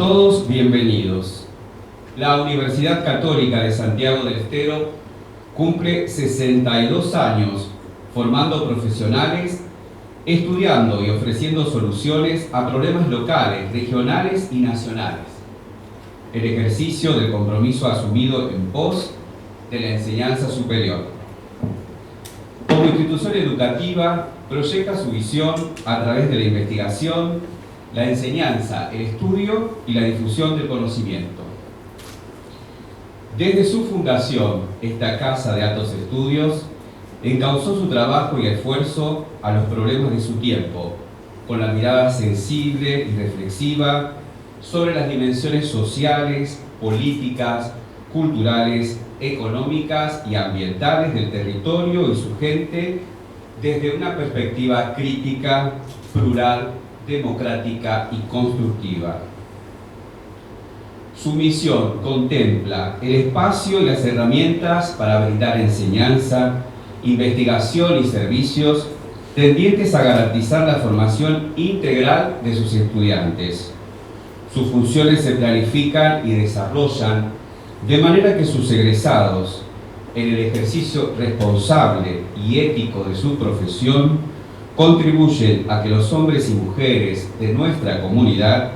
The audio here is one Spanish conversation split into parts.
todos bienvenidos. La Universidad Católica de Santiago del Estero cumple 62 años formando profesionales, estudiando y ofreciendo soluciones a problemas locales, regionales y nacionales. El ejercicio del compromiso asumido en pos de la enseñanza superior. Como institución educativa, proyecta su visión a través de la investigación, la enseñanza, el estudio y la difusión del conocimiento. Desde su fundación, esta Casa de Altos Estudios encauzó su trabajo y esfuerzo a los problemas de su tiempo, con la mirada sensible y reflexiva sobre las dimensiones sociales, políticas, culturales, económicas y ambientales del territorio y su gente desde una perspectiva crítica, plural, democrática y constructiva. Su misión contempla el espacio y las herramientas para brindar enseñanza, investigación y servicios tendientes a garantizar la formación integral de sus estudiantes. Sus funciones se planifican y desarrollan de manera que sus egresados, en el ejercicio responsable y ético de su profesión, contribuyen a que los hombres y mujeres de nuestra comunidad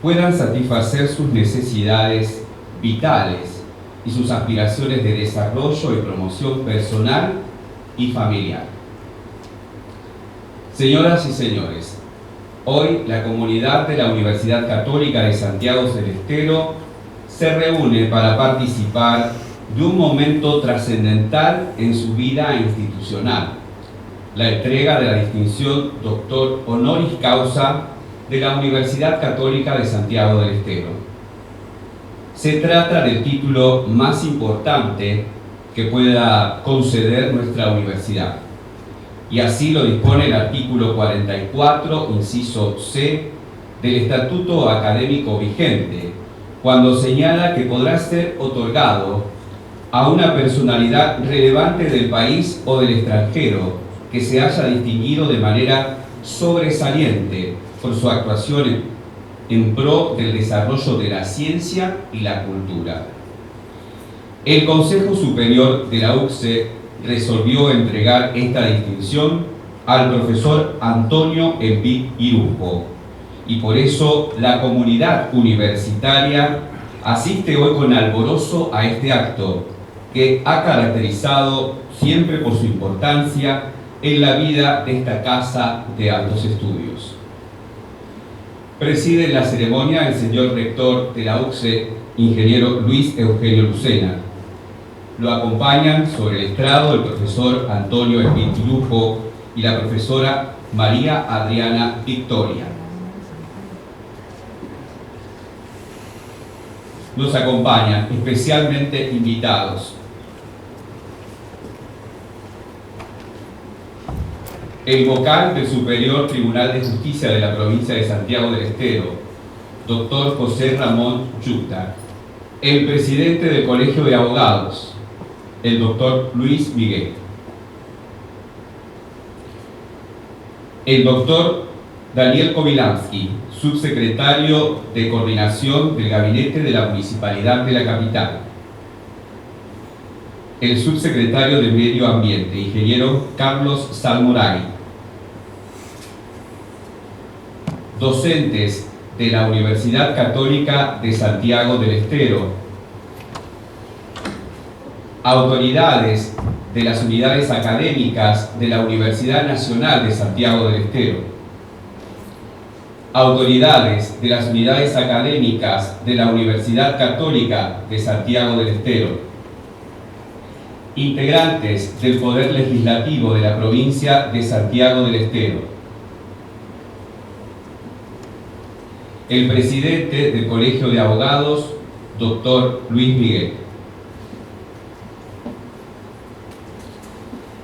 puedan satisfacer sus necesidades vitales y sus aspiraciones de desarrollo y promoción personal y familiar. Señoras y señores, hoy la comunidad de la Universidad Católica de Santiago del Estero se reúne para participar de un momento trascendental en su vida institucional, la entrega de la distinción Doctor Honoris Causa de la Universidad Católica de Santiago del Estero. Se trata del título más importante que pueda conceder nuestra universidad, y así lo dispone el artículo 44, inciso C, del Estatuto Académico vigente, cuando señala que podrá ser otorgado a una personalidad relevante del país o del extranjero que se haya distinguido de manera sobresaliente por su actuación en pro del desarrollo de la ciencia y la cultura. El Consejo Superior de la UCSE resolvió entregar esta distinción al profesor Antonio Empit Irujo, y por eso la comunidad universitaria asiste hoy con alborozo a este acto, que ha caracterizado siempre por su importancia en la vida de esta Casa de Altos Estudios. Preside la ceremonia el señor rector de la UCSE, ingeniero Luis Eugenio Lucena. Lo acompañan sobre el estrado el profesor Antonio Empit Irujo y la profesora María Adriana Victoria. Nos acompañan especialmente invitados el vocal del Superior Tribunal de Justicia de la provincia de Santiago del Estero, doctor José Ramón Yuta, el presidente del Colegio de Abogados, el doctor Luis Miguel, el doctor Daniel Kovilansky, subsecretario de Coordinación del Gabinete de la Municipalidad de la Capital, el subsecretario de Medio Ambiente, ingeniero Carlos Salmoray, docentes de la Universidad Católica de Santiago del Estero, autoridades de las unidades académicas de la Universidad Nacional de Santiago del Estero, autoridades de las unidades académicas de la Universidad Católica de Santiago del Estero, integrantes del Poder Legislativo de la provincia de Santiago del Estero, el presidente del Colegio de Abogados, doctor Luis Miguel.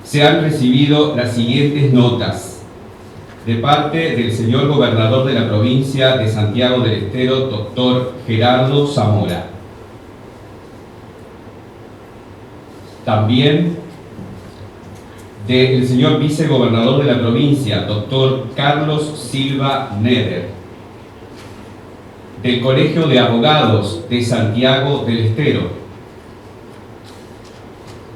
Se han recibido las siguientes notas de parte del señor gobernador de la provincia de Santiago del Estero, doctor Gerardo Zamora. También del señor vicegobernador de la provincia, doctor Carlos Silva Neder. del Colegio de Abogados de Santiago del Estero,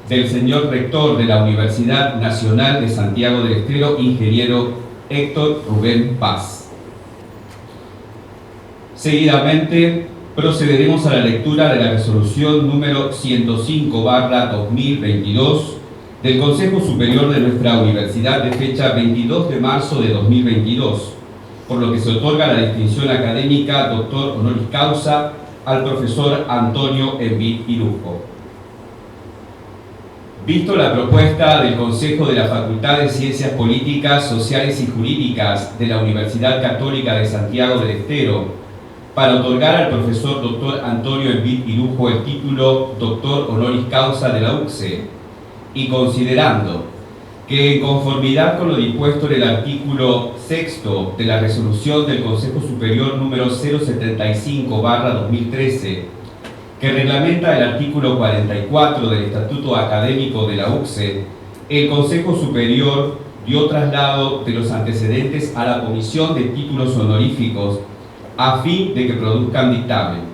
del señor rector de la Universidad Nacional de Santiago del Estero, ingeniero Héctor Rubén Paz. Seguidamente procederemos a la lectura de la resolución número 105/2022 del Consejo Superior de nuestra Universidad de fecha 22 de marzo de 2022, por lo que se otorga la distinción académica doctor honoris causa al profesor Antonio Envid Irujo. Visto la propuesta del Consejo de la Facultad de Ciencias Políticas, Sociales y Jurídicas de la Universidad Católica de Santiago del Estero para otorgar al profesor doctor Antonio Envid Irujo el título doctor honoris causa de la UCSE, y considerando que en conformidad con lo dispuesto en el artículo 6º de la resolución del Consejo Superior número 075/2013, que reglamenta el artículo 44 del Estatuto Académico de la UCSE, el Consejo Superior dio traslado de los antecedentes a la Comisión de Títulos Honoríficos a fin de que produzcan dictamen.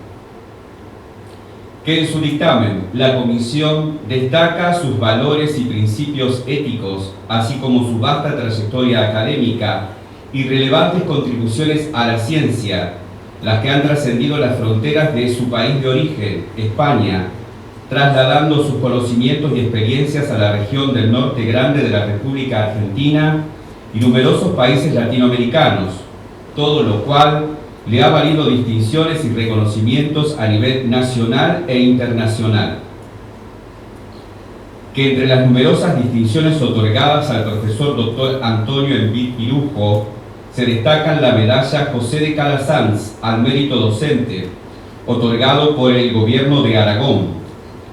Que en su dictamen la Comisión destaca sus valores y principios éticos, así como su vasta trayectoria académica y relevantes contribuciones a la ciencia, las que han trascendido las fronteras de su país de origen, España, trasladando sus conocimientos y experiencias a la región del norte grande de la República Argentina y numerosos países latinoamericanos, todo lo cual le ha valido distinciones y reconocimientos a nivel nacional e internacional. Que entre las numerosas distinciones otorgadas al profesor doctor Antonio Envid Irujo se destacan la medalla José de Calasanz al mérito docente, otorgado por el Gobierno de Aragón,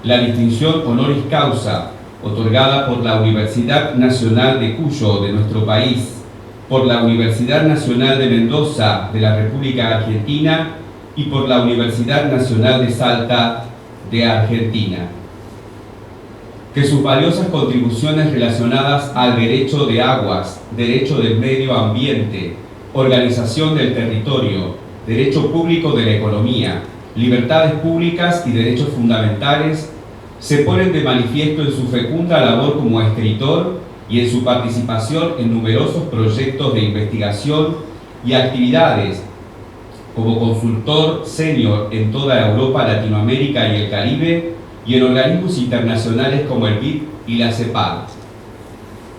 la distinción honoris causa, otorgada por la Universidad Nacional de Cuyo de nuestro país, por la Universidad Nacional de Mendoza de la República Argentina y por la Universidad Nacional de Salta de Argentina. Que sus valiosas contribuciones relacionadas al derecho de aguas, derecho del medio ambiente, organización del territorio, derecho público de la economía, libertades públicas y derechos fundamentales se ponen de manifiesto en su fecunda labor como escritor y en su participación en numerosos proyectos de investigación y actividades como consultor senior en toda Europa, Latinoamérica y el Caribe, y en organismos internacionales como el BID y la CEPAL.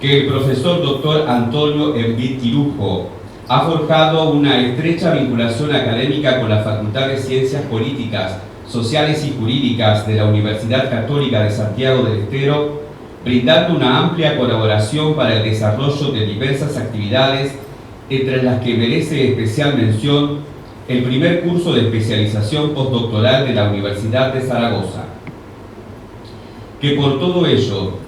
Que el profesor doctor Antonio Envid Irujo ha forjado una estrecha vinculación académica con la Facultad de Ciencias Políticas, Sociales y Jurídicas de la Universidad Católica de Santiago del Estero, brindando una amplia colaboración para el desarrollo de diversas actividades, entre las que merece especial mención el primer curso de especialización postdoctoral de la Universidad de Zaragoza. Que por todo ello,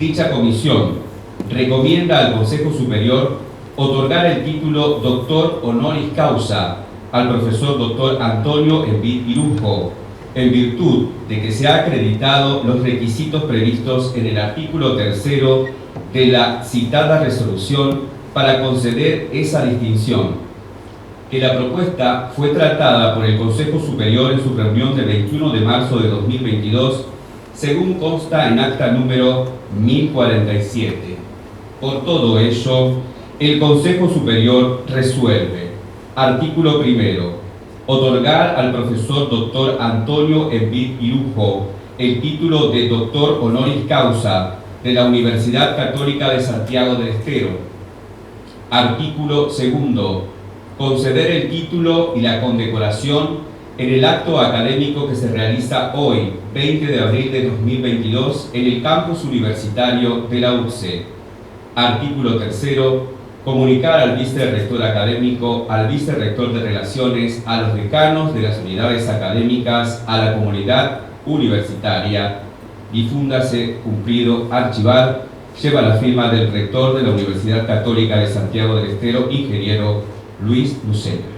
dicha comisión recomienda al Consejo Superior otorgar el título doctor honoris causa al profesor doctor Antonio Envid Irujo, en virtud de que se han acreditado los requisitos previstos en el artículo 3º de la citada resolución para conceder esa distinción. Que la propuesta fue tratada por el Consejo Superior en su reunión del 21 de marzo de 2022, según consta en acta número 1047. Por todo ello, el Consejo Superior resuelve: artículo primero, otorgar al profesor doctor Antonio Envid Irujo el título de doctor honoris causa de la Universidad Católica de Santiago del Estero. Artículo segundo, conceder el título y la condecoración en el acto académico que se realiza hoy, 20 de abril de 2022, en el campus universitario de la UCSE. Artículo tercero, comunicar al vicerrector académico, al vicerrector de Relaciones, a los decanos de las unidades académicas, a la comunidad universitaria. Difúndase, cumplido, archivar. Lleva la firma del rector de la Universidad Católica de Santiago del Estero, ingeniero Luis Lucena.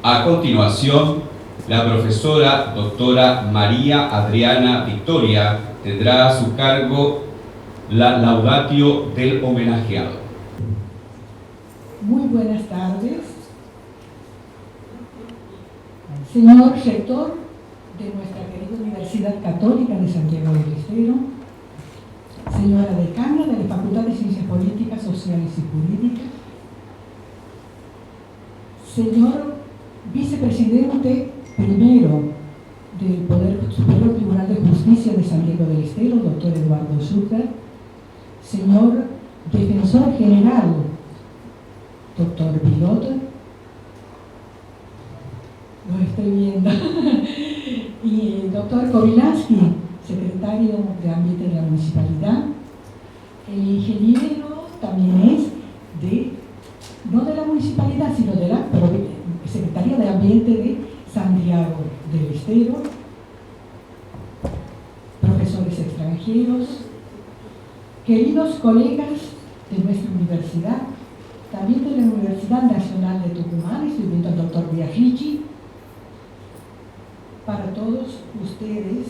A continuación, la profesora doctora María Adriana Victoria tendrá a su cargo la laudatio del homenajeado. Muy buenas tardes. Señor rector de nuestra querida Universidad Católica de Santiago del Estero, señora decana de la Facultad de Ciencias Políticas, Sociales y Jurídicas, señor vicepresidente primero del Poder Superior Tribunal de Justicia de Santiago del Estero, doctor Eduardo Zucker, señor defensor general, doctor Vilota, lo estoy viendo, y doctor Kovilansky, secretario de Ambiente de la Municipalidad. El ingeniero también es no de la municipalidad, sino de la Secretaría de Ambiente de Santiago del Estero, profesores extranjeros, queridos colegas de nuestra universidad, también de la Universidad Nacional de Tucumán, estoy viendo al doctor Biaggici. Para todos ustedes,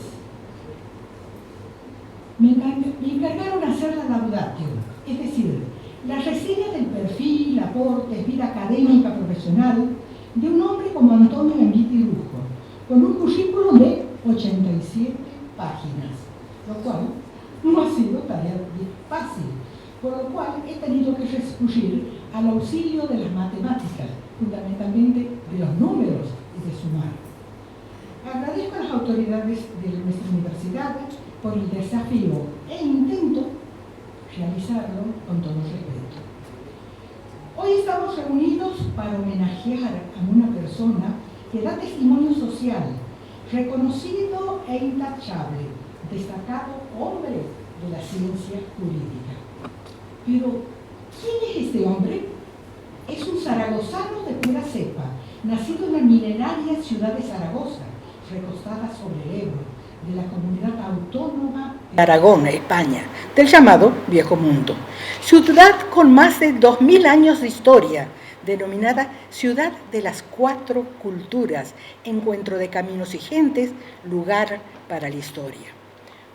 me encargaron hacer la laudatio, es decir, la reseña del perfil, aportes, vida académica, profesional de un hombre como Antonio Envid Irujo, con un currículum de 87 páginas, lo cual no ha sido tarea fácil, por lo cual he tenido que recurrir al auxilio de las matemáticas, fundamentalmente de los números y de sumar. Agradezco a las autoridades de nuestra universidad por el desafío e intento realizarlo con todo respeto. Hoy estamos reunidos para homenajear a una persona que da testimonio social, reconocido e intachable, destacado hombre de la ciencia jurídica. Pero, ¿quién es este hombre? Es un zaragozano de pura cepa, nacido en la milenaria ciudad de Zaragoza, recostada sobre el Ebro, de la comunidad autónoma de Aragón, España, del llamado Viejo Mundo. Ciudad con más de 2000 años de historia, denominada Ciudad de las Cuatro Culturas, encuentro de caminos y gentes, lugar para la historia.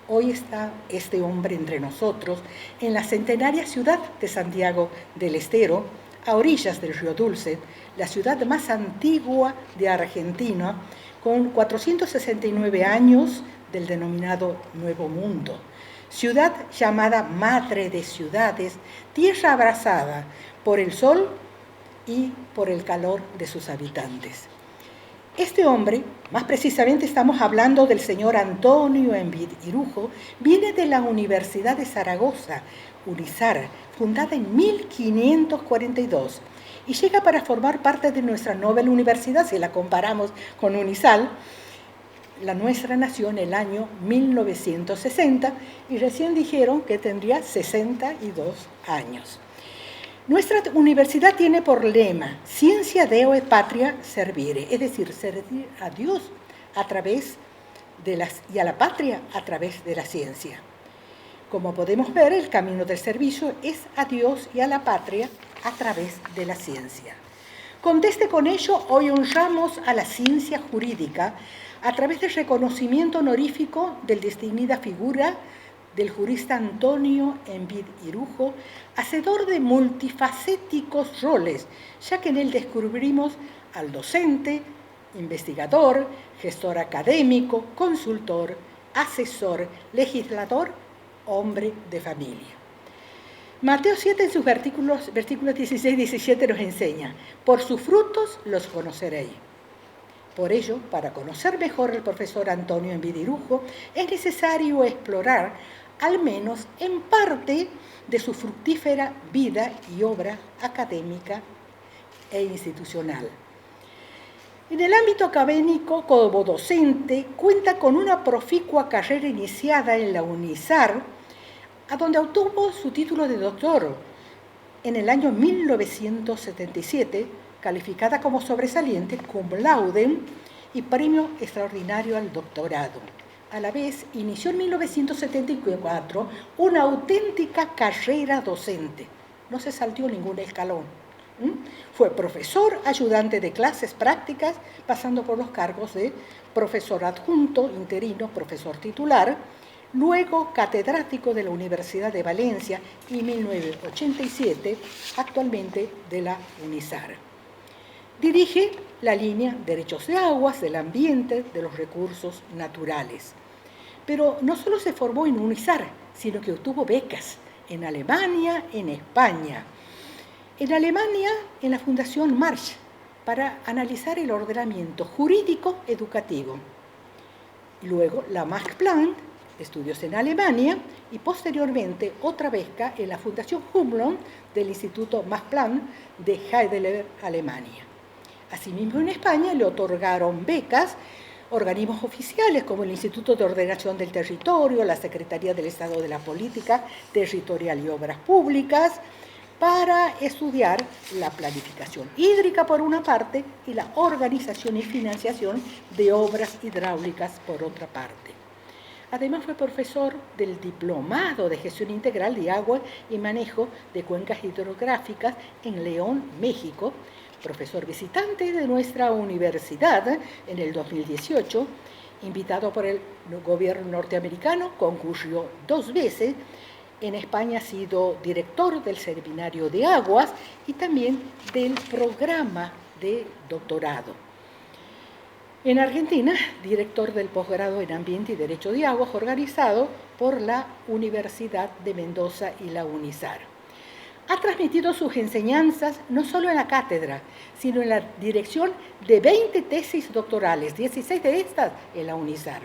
Hoy está este hombre entre nosotros en la centenaria ciudad de Santiago del Estero, a orillas del río Dulce, la ciudad más antigua de Argentina, con 469 años del denominado Nuevo Mundo. Ciudad llamada Madre de Ciudades, tierra abrazada por el sol y por el calor de sus habitantes. Este hombre, más precisamente estamos hablando del señor Antonio Envid Irujo, viene de la Universidad de Zaragoza, UNIZAR, fundada en 1542, y llega para formar parte de nuestra noble universidad, si la comparamos con UNISAL. La nuestra nació en el año 1960 y recién dijeron que tendría 62 años. Nuestra universidad tiene por lema Ciencia Deo et Patria Servire, es decir, servir a Dios a través y a la patria a través de la ciencia. Como podemos ver, el camino del servicio es a Dios y a la patria a través de la ciencia. Conteste con ello, hoy honramos a la ciencia jurídica a través del reconocimiento honorífico del distinguida figura del jurista Antonio Envid Irujo, hacedor de multifacéticos roles, ya que en él descubrimos al docente, investigador, gestor académico, consultor, asesor, legislador, hombre de familia. Mateo 7 en sus versículos 16 y 17 nos enseña, por sus frutos los conoceréis. Por ello, para conocer mejor al profesor Antonio Envid Irujo, es necesario explorar, al menos en parte, de su fructífera vida y obra académica e institucional. En el ámbito académico, como docente, cuenta con una proficua carrera iniciada en la UNIZAR, a donde obtuvo su título de doctor en el año 1977, calificada como sobresaliente, cum laude y premio extraordinario al doctorado. A la vez, inició en 1974 una auténtica carrera docente. No se saltó ningún escalón. Fue profesor, ayudante de clases prácticas, pasando por los cargos de profesor adjunto, interino, profesor titular, luego catedrático de la Universidad de Valencia y 1987, actualmente de la UNISAR. Dirige la línea Derechos de Aguas, del Ambiente, de los Recursos Naturales. Pero no solo se formó en UNISAR, sino que obtuvo becas en Alemania, en España. En Alemania, en la Fundación March, para analizar el ordenamiento jurídico educativo. Luego la Max Planck, estudios en Alemania, y posteriormente otra beca en la Fundación Humboldt del Instituto Max Planck de Heidelberg, Alemania. Asimismo, en España le otorgaron becas organismos oficiales como el Instituto de Ordenación del Territorio, la Secretaría del Estado de la Política Territorial y Obras Públicas, para estudiar la planificación hídrica por una parte y la organización y financiación de obras hidráulicas por otra parte. Además fue profesor del Diplomado de Gestión Integral de Agua y Manejo de Cuencas Hidrográficas en León, México, profesor visitante de nuestra universidad en el 2018, invitado por el gobierno norteamericano, concurrió 2 veces. En España ha sido director del Seminario de Aguas y también del programa de doctorado. En Argentina, director del posgrado en Ambiente y Derecho de Aguas, organizado por la Universidad de Mendoza y la UNISAR. Ha transmitido sus enseñanzas no solo en la cátedra, sino en la dirección de 20 tesis doctorales, 16 de estas en la UNISAR.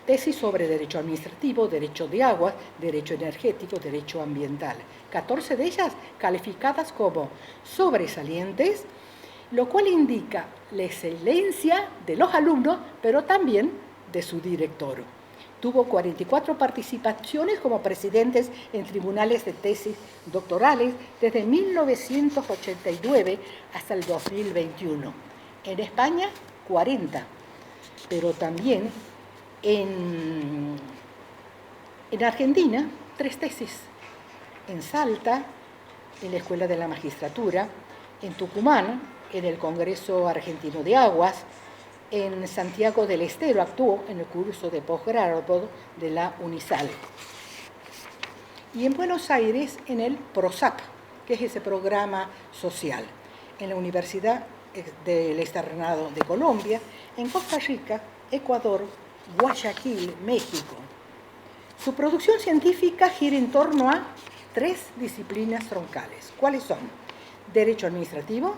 Tesis sobre derecho administrativo, derecho de agua, derecho energético, derecho ambiental. 14 de ellas calificadas como sobresalientes, lo cual indica la excelencia de los alumnos, pero también de su director. Tuvo 44 participaciones como presidentes en tribunales de tesis doctorales desde 1989 hasta el 2021. En España, 40, pero también en Argentina, 3 tesis. En Salta, en la Escuela de la Magistratura, en Tucumán, en el Congreso Argentino de Aguas, en Santiago del Estero actuó en el curso de posgrado de la UNISAL. Y en Buenos Aires, en el PROSAP, que es ese programa social. En la Universidad del Externado de Colombia, en Costa Rica, Ecuador, Guayaquil, México. Su producción científica gira en torno a 3 disciplinas troncales. ¿Cuáles son? Derecho administrativo,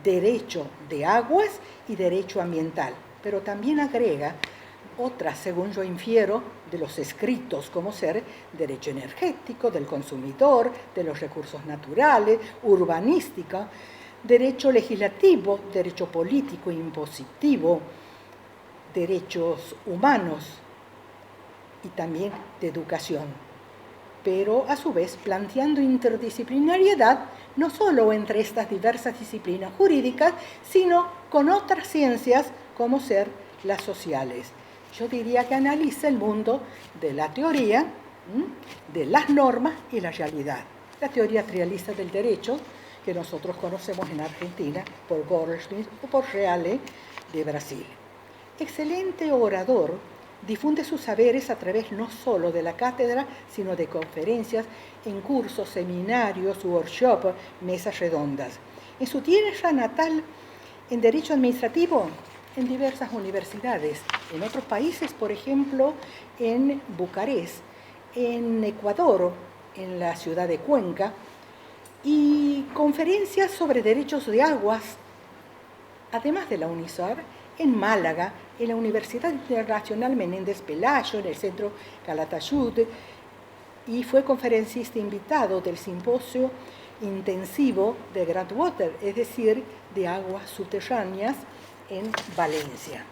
derecho de aguas y derecho ambiental. Pero también agrega otras, según yo infiero, de los escritos, como ser derecho energético, del consumidor, de los recursos naturales, urbanística, derecho legislativo, derecho político e impositivo, derechos humanos y también de educación, pero a su vez planteando interdisciplinariedad no solo entre estas diversas disciplinas jurídicas, sino con otras ciencias como ser las sociales. Yo diría que analiza el mundo de la teoría, de las normas y la realidad. La teoría realista del derecho, que nosotros conocemos en Argentina por Goldschmidt o por Reale de Brasil. Excelente orador, difunde sus saberes a través no solo de la cátedra, sino de conferencias, en cursos, seminarios, workshops, mesas redondas. En su tierra natal, en Derecho Administrativo, en diversas universidades. En otros países, por ejemplo, en Bucarest, en Ecuador, en la ciudad de Cuenca, y conferencias sobre derechos de aguas, además de la UNISAR, en Málaga, en la Universidad Internacional Menéndez Pelayo, en el Centro Calatayud, y fue conferencista invitado del simposio intensivo de Groundwater, es decir, de aguas subterráneas, en Valencia.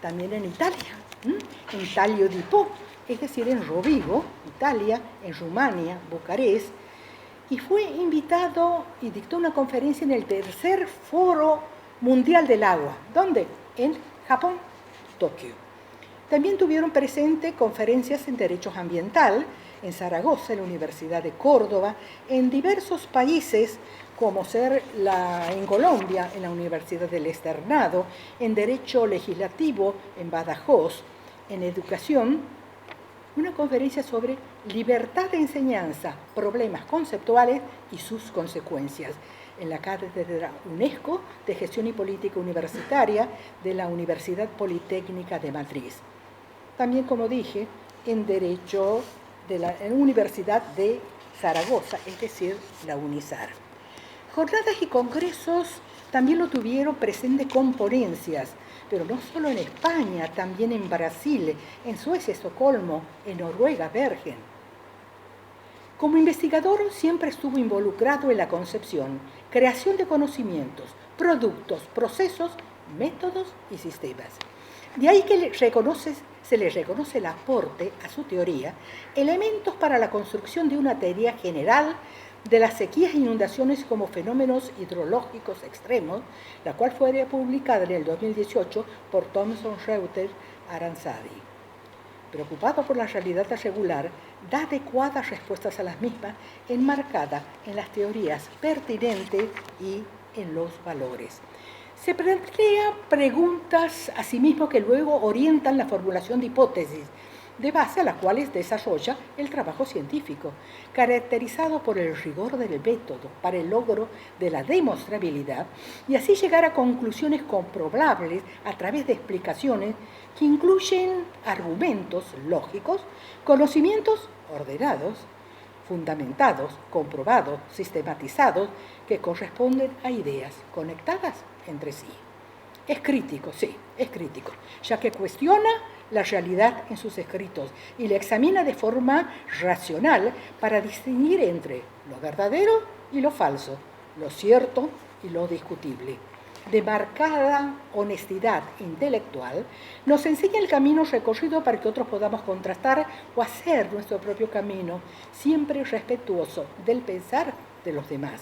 También en Italia, en Taglio di Po, es decir, en Rovigo, Italia, en Rumania, Bucarest, y fue invitado y dictó una conferencia en el tercer Foro Mundial del Agua. ¿Dónde? En Japón, Tokio. También tuvieron presente conferencias en derechos ambiental en Zaragoza, en la Universidad de Córdoba, en diversos países, como ser en Colombia, en la Universidad del Externado, en derecho legislativo en Badajoz, en educación una conferencia sobre libertad de enseñanza, problemas conceptuales y sus consecuencias, en la Cátedra UNESCO de Gestión y Política Universitaria de la Universidad Politécnica de Madrid. También, como dije, en Derecho en la Universidad de Zaragoza, es decir, la UNIZAR. Jornadas y congresos también lo tuvieron presente con ponencias, pero no solo en España, también en Brasil, en Suecia, Estocolmo, en Noruega, Bergen. Como investigador siempre estuvo involucrado en la concepción, creación de conocimientos, productos, procesos, métodos y sistemas. De ahí que se le reconoce el aporte a su teoría, elementos para la construcción de una teoría general de las sequías e inundaciones como fenómenos hidrológicos extremos, la cual fue publicada en el 2018 por Thomson Reuters Aranzadi. Preocupado por la realidad regular, da adecuadas respuestas a las mismas, enmarcada en las teorías pertinentes y en los valores. Se plantea preguntas a sí mismo que luego orientan la formulación de hipótesis, de base a las cuales desarrolla el trabajo científico, caracterizado por el rigor del método para el logro de la demostrabilidad y así llegar a conclusiones comprobables a través de explicaciones que incluyen argumentos lógicos, conocimientos ordenados, fundamentados, comprobados, sistematizados, que corresponden a ideas conectadas entre sí. Es crítico, sí, es crítico, ya que cuestiona la realidad en sus escritos y la examina de forma racional para distinguir entre lo verdadero y lo falso, lo cierto y lo discutible. De marcada honestidad intelectual, nos enseña el camino recorrido para que otros podamos contrastar o hacer nuestro propio camino, siempre respetuoso del pensar de los demás.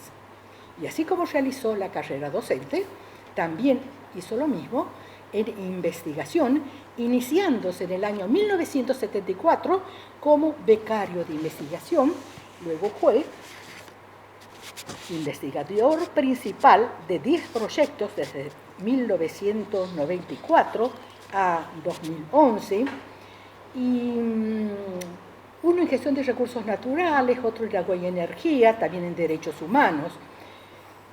Y así como realizó la carrera docente, también hizo lo mismo en investigación, iniciándose en el año 1974 como becario de investigación, luego fue investigador principal de 10 proyectos desde 1994 a 2011, y uno en gestión de recursos naturales, otro en agua y energía, también en derechos humanos,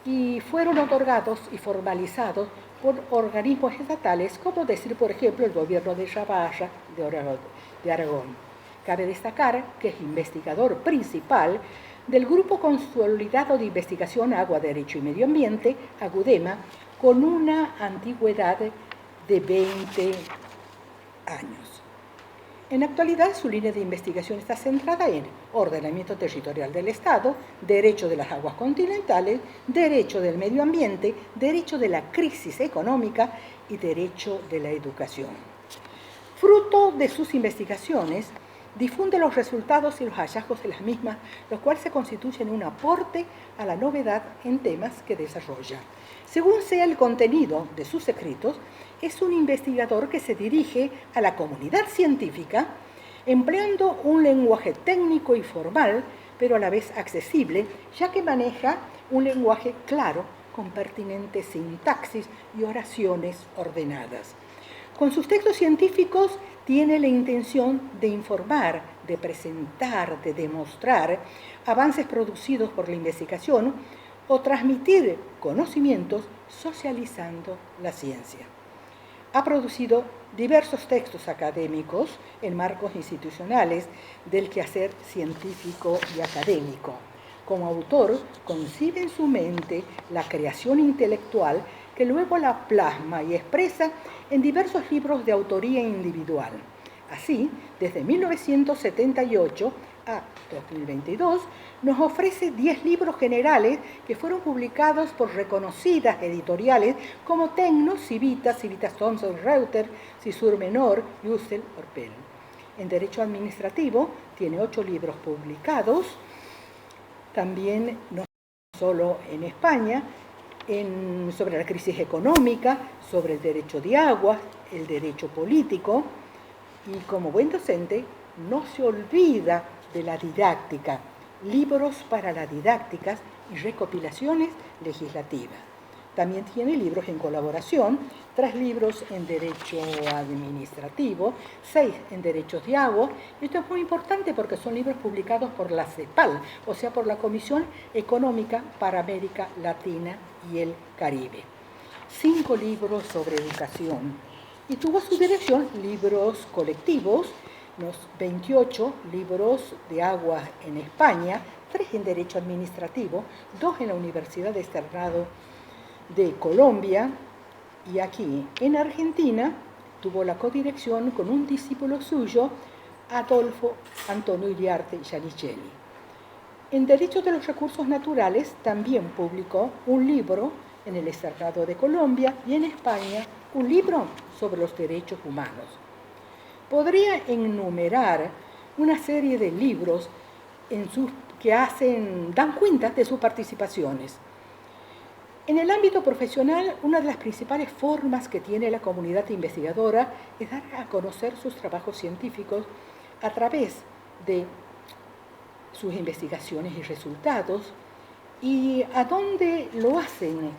y fueron otorgados y formalizados por organismos estatales, como decir, por ejemplo, el gobierno de Navarra de Aragón. Cabe destacar que es investigador principal del Grupo Consolidado de Investigación Agua, Derecho y Medio Ambiente, AGUDEMA, con una antigüedad de 20 años. En la actualidad, su línea de investigación está centrada en ordenamiento territorial del Estado, derecho de las aguas continentales, derecho del medio ambiente, derecho de la crisis económica y derecho de la educación. Fruto de sus investigaciones, difunde los resultados y los hallazgos de las mismas, los cuales se constituyen un aporte a la novedad en temas que desarrolla. Según sea el contenido de sus escritos, es un investigador que se dirige a la comunidad científica empleando un lenguaje técnico y formal, pero a la vez accesible, ya que maneja un lenguaje claro con pertinente sintaxis y oraciones ordenadas. Con sus textos científicos tiene la intención de informar, de presentar, de demostrar avances producidos por la investigación o transmitir conocimientos socializando la ciencia. Ha producido diversos textos académicos en marcos institucionales del quehacer científico y académico. Como autor, concibe en su mente la creación intelectual que luego la plasma y expresa en diversos libros de autoría individual. Así, desde 1978 a 2022, nos ofrece 10 libros generales que fueron publicados por reconocidas editoriales como Tecnos, Civitas Thomson Reuters, Cizur Menor y Ussel Orpel. En Derecho Administrativo tiene 8 libros publicados, también no solo en España, sobre la crisis económica, sobre el derecho de agua, el derecho político, y como buen docente no se olvida de la didáctica, libros para las didácticas y recopilaciones legislativas. También tiene libros en colaboración, 3 libros en Derecho Administrativo, 6 en Derechos de Agua. Esto es muy importante porque son libros publicados por la CEPAL, o sea, por la Comisión Económica para América Latina y el Caribe. 5 libros sobre educación. Y tuvo a su dirección libros colectivos, unos 28 libros de agua en España, 3 en Derecho Administrativo, 2 en la Universidad Externado de Colombia, y aquí en Argentina tuvo la codirección con un discípulo suyo, Adolfo Antonio Iriarte Gianicelli. En Derecho de los Recursos Naturales también publicó un libro en el Externado de Colombia y en España un libro sobre los derechos humanos. Podría enumerar una serie de libros que dan cuenta de sus participaciones. En el ámbito profesional, una de las principales formas que tiene la comunidad investigadora es dar a conocer sus trabajos científicos a través de sus investigaciones y resultados. ¿Y a dónde lo hacen?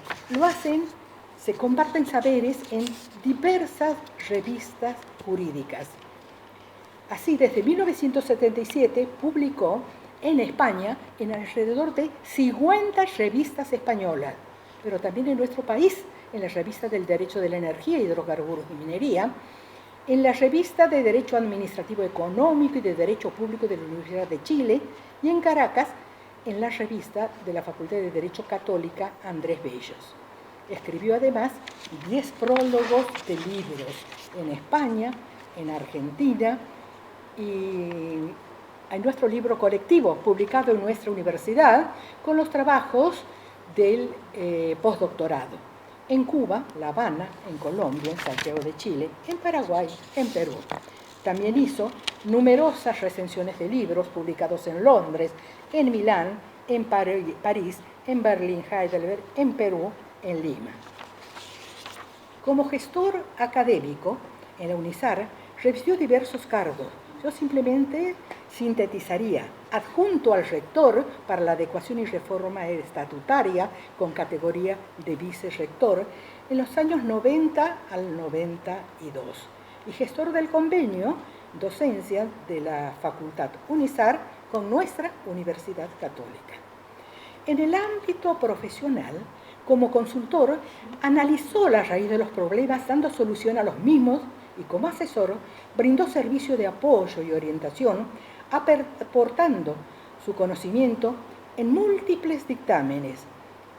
Se comparten saberes en diversas revistas jurídicas. Así, desde 1977 publicó en España en alrededor de 50 revistas españolas, pero también en nuestro país, en la revista del Derecho de la Energía, Hidrocarburos y Minería, en la revista de Derecho Administrativo Económico y de Derecho Público de la Universidad de Chile, y en Caracas, en la revista de la Facultad de Derecho Católica Andrés Bellos. Escribió además 10 prólogos de libros en España, en Argentina, y en nuestro libro colectivo, publicado en nuestra universidad, con los trabajos del postdoctorado. En Cuba, La Habana, en Colombia, en Santiago de Chile, en Paraguay, en Perú. También hizo numerosas recensiones de libros publicados en Londres, en Milán, en París, en Berlín, Heidelberg, en Perú, en Lima. Como gestor académico en la UNISAR, recibió diversos cargos. Yo simplemente sintetizaría: adjunto al rector para la adecuación y reforma estatutaria con categoría de vicerrector en los años 90 al 92, y gestor del convenio docencia de la Facultad UNISAR con nuestra Universidad Católica. En el ámbito profesional, como consultor, analizó la raíz de los problemas dando solución a los mismos, y como asesor brindó servicio de apoyo y orientación, aportando su conocimiento en múltiples dictámenes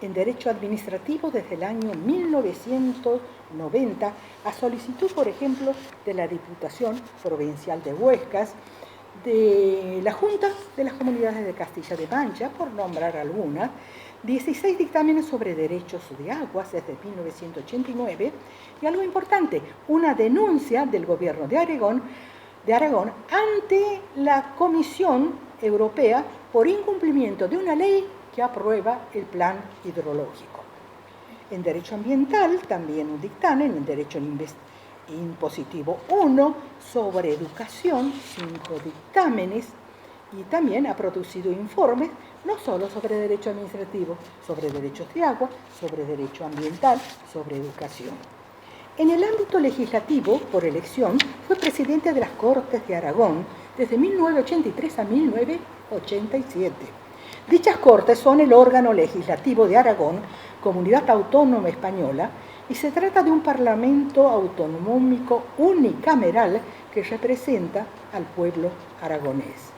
en Derecho Administrativo desde el año 1990, a solicitud, por ejemplo, de la Diputación Provincial de Huescas, de la Junta de las Comunidades de Castilla de Mancha, por nombrar algunas, 16 dictámenes sobre derechos de aguas desde 1989, y algo importante, una denuncia del gobierno de Aragón ante la Comisión Europea por incumplimiento de una ley que aprueba el plan hidrológico. En Derecho Ambiental, también un dictamen, en Derecho Impositivo 1, sobre educación, 5 dictámenes, y también ha producido informes no solo sobre derecho administrativo, sobre derechos de agua, sobre derecho ambiental, sobre educación. En el ámbito legislativo, por elección, fue presidente de las Cortes de Aragón desde 1983 a 1987. Dichas Cortes son el órgano legislativo de Aragón, comunidad autónoma española, y se trata de un parlamento autonómico unicameral que representa al pueblo aragonés.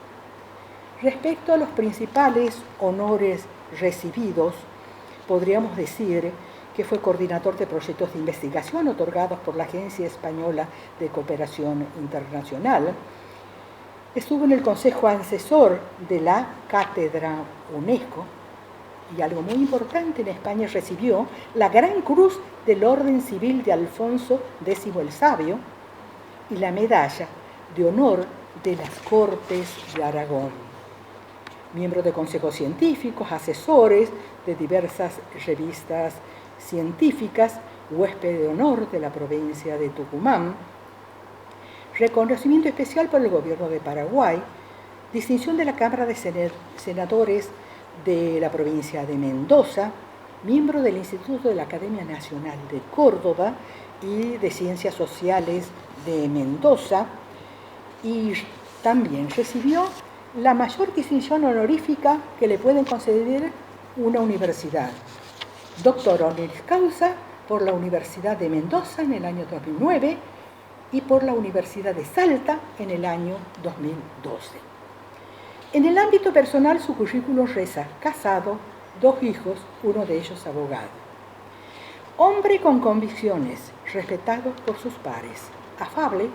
Respecto a los principales honores recibidos, podríamos decir que fue coordinador de proyectos de investigación otorgados por la Agencia Española de Cooperación Internacional. Estuvo en el Consejo Asesor de la Cátedra UNESCO, y algo muy importante, en España recibió la Gran Cruz del Orden Civil de Alfonso X el Sabio y la Medalla de Honor de las Cortes de Aragón. Miembro de consejos científicos, asesores de diversas revistas científicas, huésped de honor de la provincia de Tucumán, reconocimiento especial por el gobierno de Paraguay, distinción de la Cámara de Senadores de la provincia de Mendoza, miembro del Instituto de la Academia Nacional de Córdoba y de Ciencias Sociales de Mendoza, y también recibió la mayor distinción honorífica que le pueden conceder una universidad, doctor honoris causa por la Universidad de Mendoza en el año 2009 y por la Universidad de Salta en el año 2012. En el ámbito personal, su currículo reza: casado, 2 hijos, uno de ellos abogado. Hombre con convicciones, respetado por sus pares, afable,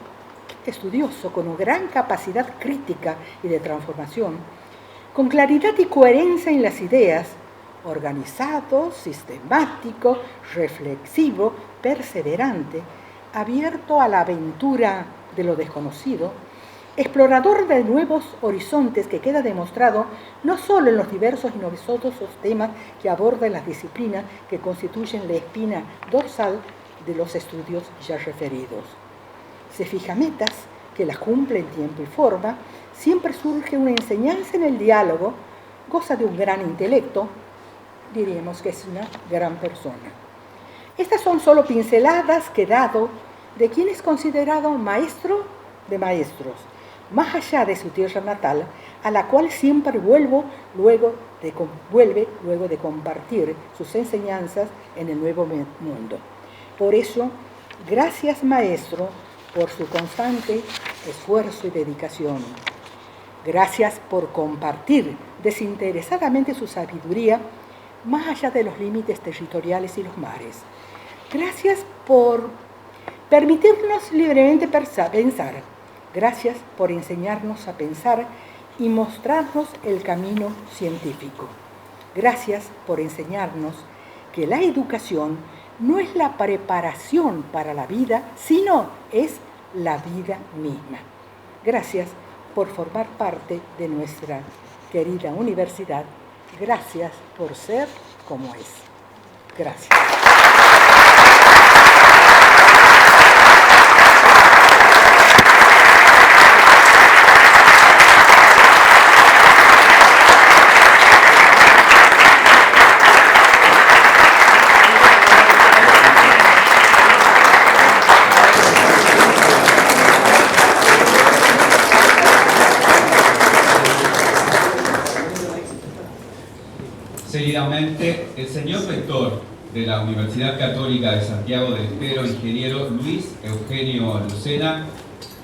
estudioso, con una gran capacidad crítica y de transformación, con claridad y coherencia en las ideas, organizado, sistemático, reflexivo, perseverante, abierto a la aventura de lo desconocido, explorador de nuevos horizontes, que queda demostrado no solo en los diversos y novedosos temas que abordan las disciplinas que constituyen la espina dorsal de los estudios ya referidos. Se fija metas, que las cumple en tiempo y forma, siempre surge una enseñanza en el diálogo, goza de un gran intelecto, diríamos que es una gran persona. Estas son solo pinceladas que he dado de quien es considerado maestro de maestros, más allá de su tierra natal, a la cual siempre vuelve luego de compartir sus enseñanzas en el nuevo mundo. Por eso, gracias, maestro, por su constante esfuerzo y dedicación. Gracias por compartir desinteresadamente su sabiduría más allá de los límites territoriales y los mares. Gracias por permitirnos libremente pensar. Gracias por enseñarnos a pensar y mostrarnos el camino científico. Gracias por enseñarnos que la educación no es la preparación para la vida, sino es la vida misma. Gracias por formar parte de nuestra querida universidad. Gracias por ser como es. Gracias. Seguidamente, el señor rector de la Universidad Católica de Santiago del Estero, ingeniero Luis Eugenio Lucena,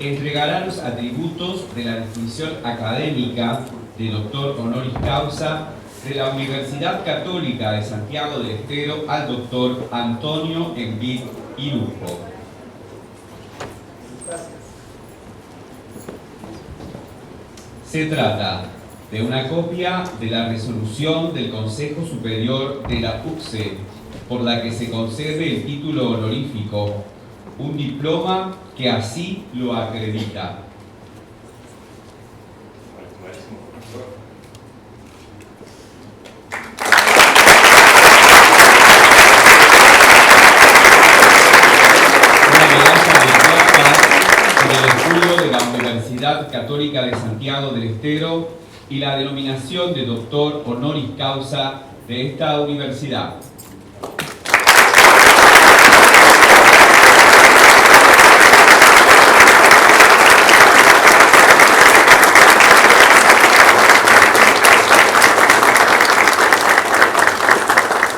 entregará los atributos de la distinción académica de doctor honoris causa de la Universidad Católica de Santiago del Estero al doctor Antonio Envid Irujo. Se trata de una copia de la resolución del Consejo Superior de la UCSE, por la que se concede el título honorífico, un diploma que así lo acredita. Una medalla de plata por el escudo de la Universidad Católica de Santiago del Estero y la denominación de doctor honoris causa de esta universidad.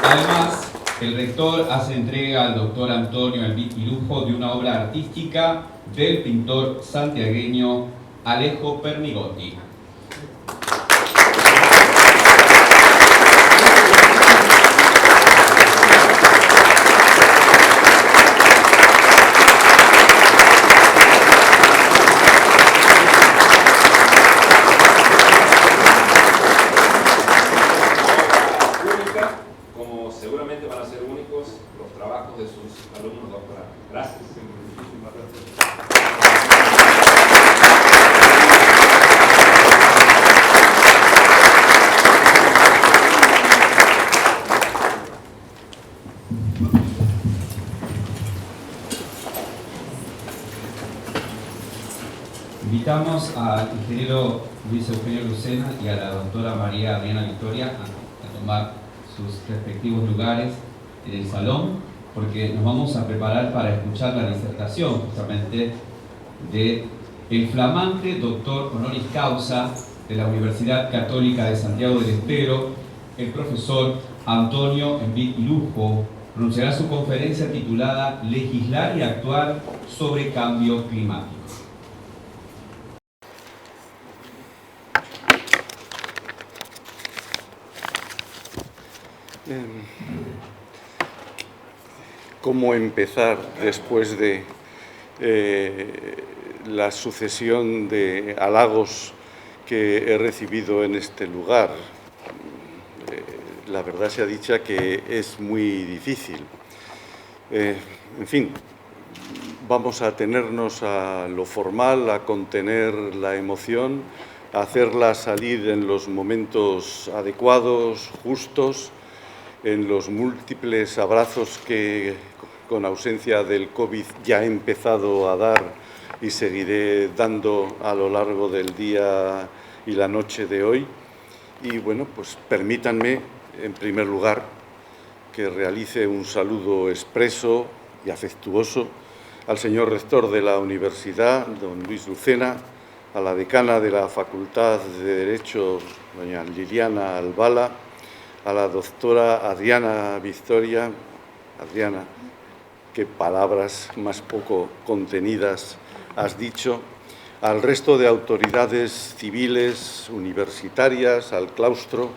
Además, el rector hace entrega al doctor Antonio Envid Irujo de una obra artística del pintor santiagueño Alejo Pernigotti. Invitamos al ingeniero Luis Eugenio Lucena y a la doctora María Adriana Victoria a tomar sus respectivos lugares en el salón, porque nos vamos a preparar para escuchar la disertación justamente de el flamante doctor honoris causa de la Universidad Católica de Santiago del Estero, el profesor Antonio Envid Irujo. Pronunciará su conferencia titulada Legislar y actuar sobre cambio climático. ¿Cómo empezar después de la sucesión de halagos que he recibido en este lugar? La verdad sea dicha que es muy difícil. En fin, vamos a atenernos a lo formal, a contener la emoción, a hacerla salir en los momentos adecuados, justos, en los múltiples abrazos que, con ausencia del COVID, ya he empezado a dar y seguiré dando a lo largo del día y la noche de hoy. Y bueno, pues permítanme, en primer lugar, que realice un saludo expreso y afectuoso al señor rector de la universidad, don Luis Lucena, a la decana de la Facultad de Derecho, doña Liliana Albala, a la doctora Adriana Victoria. Adriana, qué palabras más poco contenidas has dicho. Al resto de autoridades civiles, universitarias, al claustro,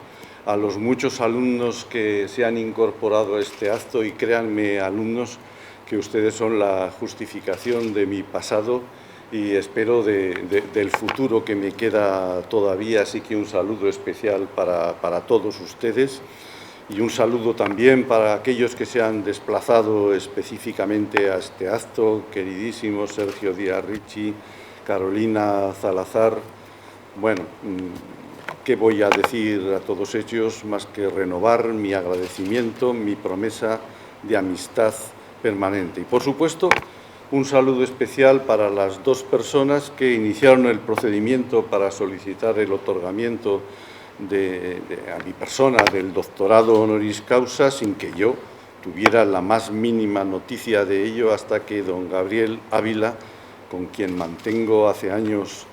a los muchos alumnos que se han incorporado a este acto, y créanme, alumnos, que ustedes son la justificación de mi pasado y espero del futuro que me queda todavía, así que un saludo especial para todos ustedes y un saludo también para aquellos que se han desplazado específicamente a este acto, queridísimo Sergio Díaz Ricci, Carolina Salazar. Bueno, ¿qué voy a decir a todos ellos más que renovar mi agradecimiento, mi promesa de amistad permanente? Y, por supuesto, un saludo especial para las dos personas que iniciaron el procedimiento para solicitar el otorgamiento a mi persona del doctorado honoris causa sin que yo tuviera la más mínima noticia de ello hasta que don Gabriel Ávila, con quien mantengo hace años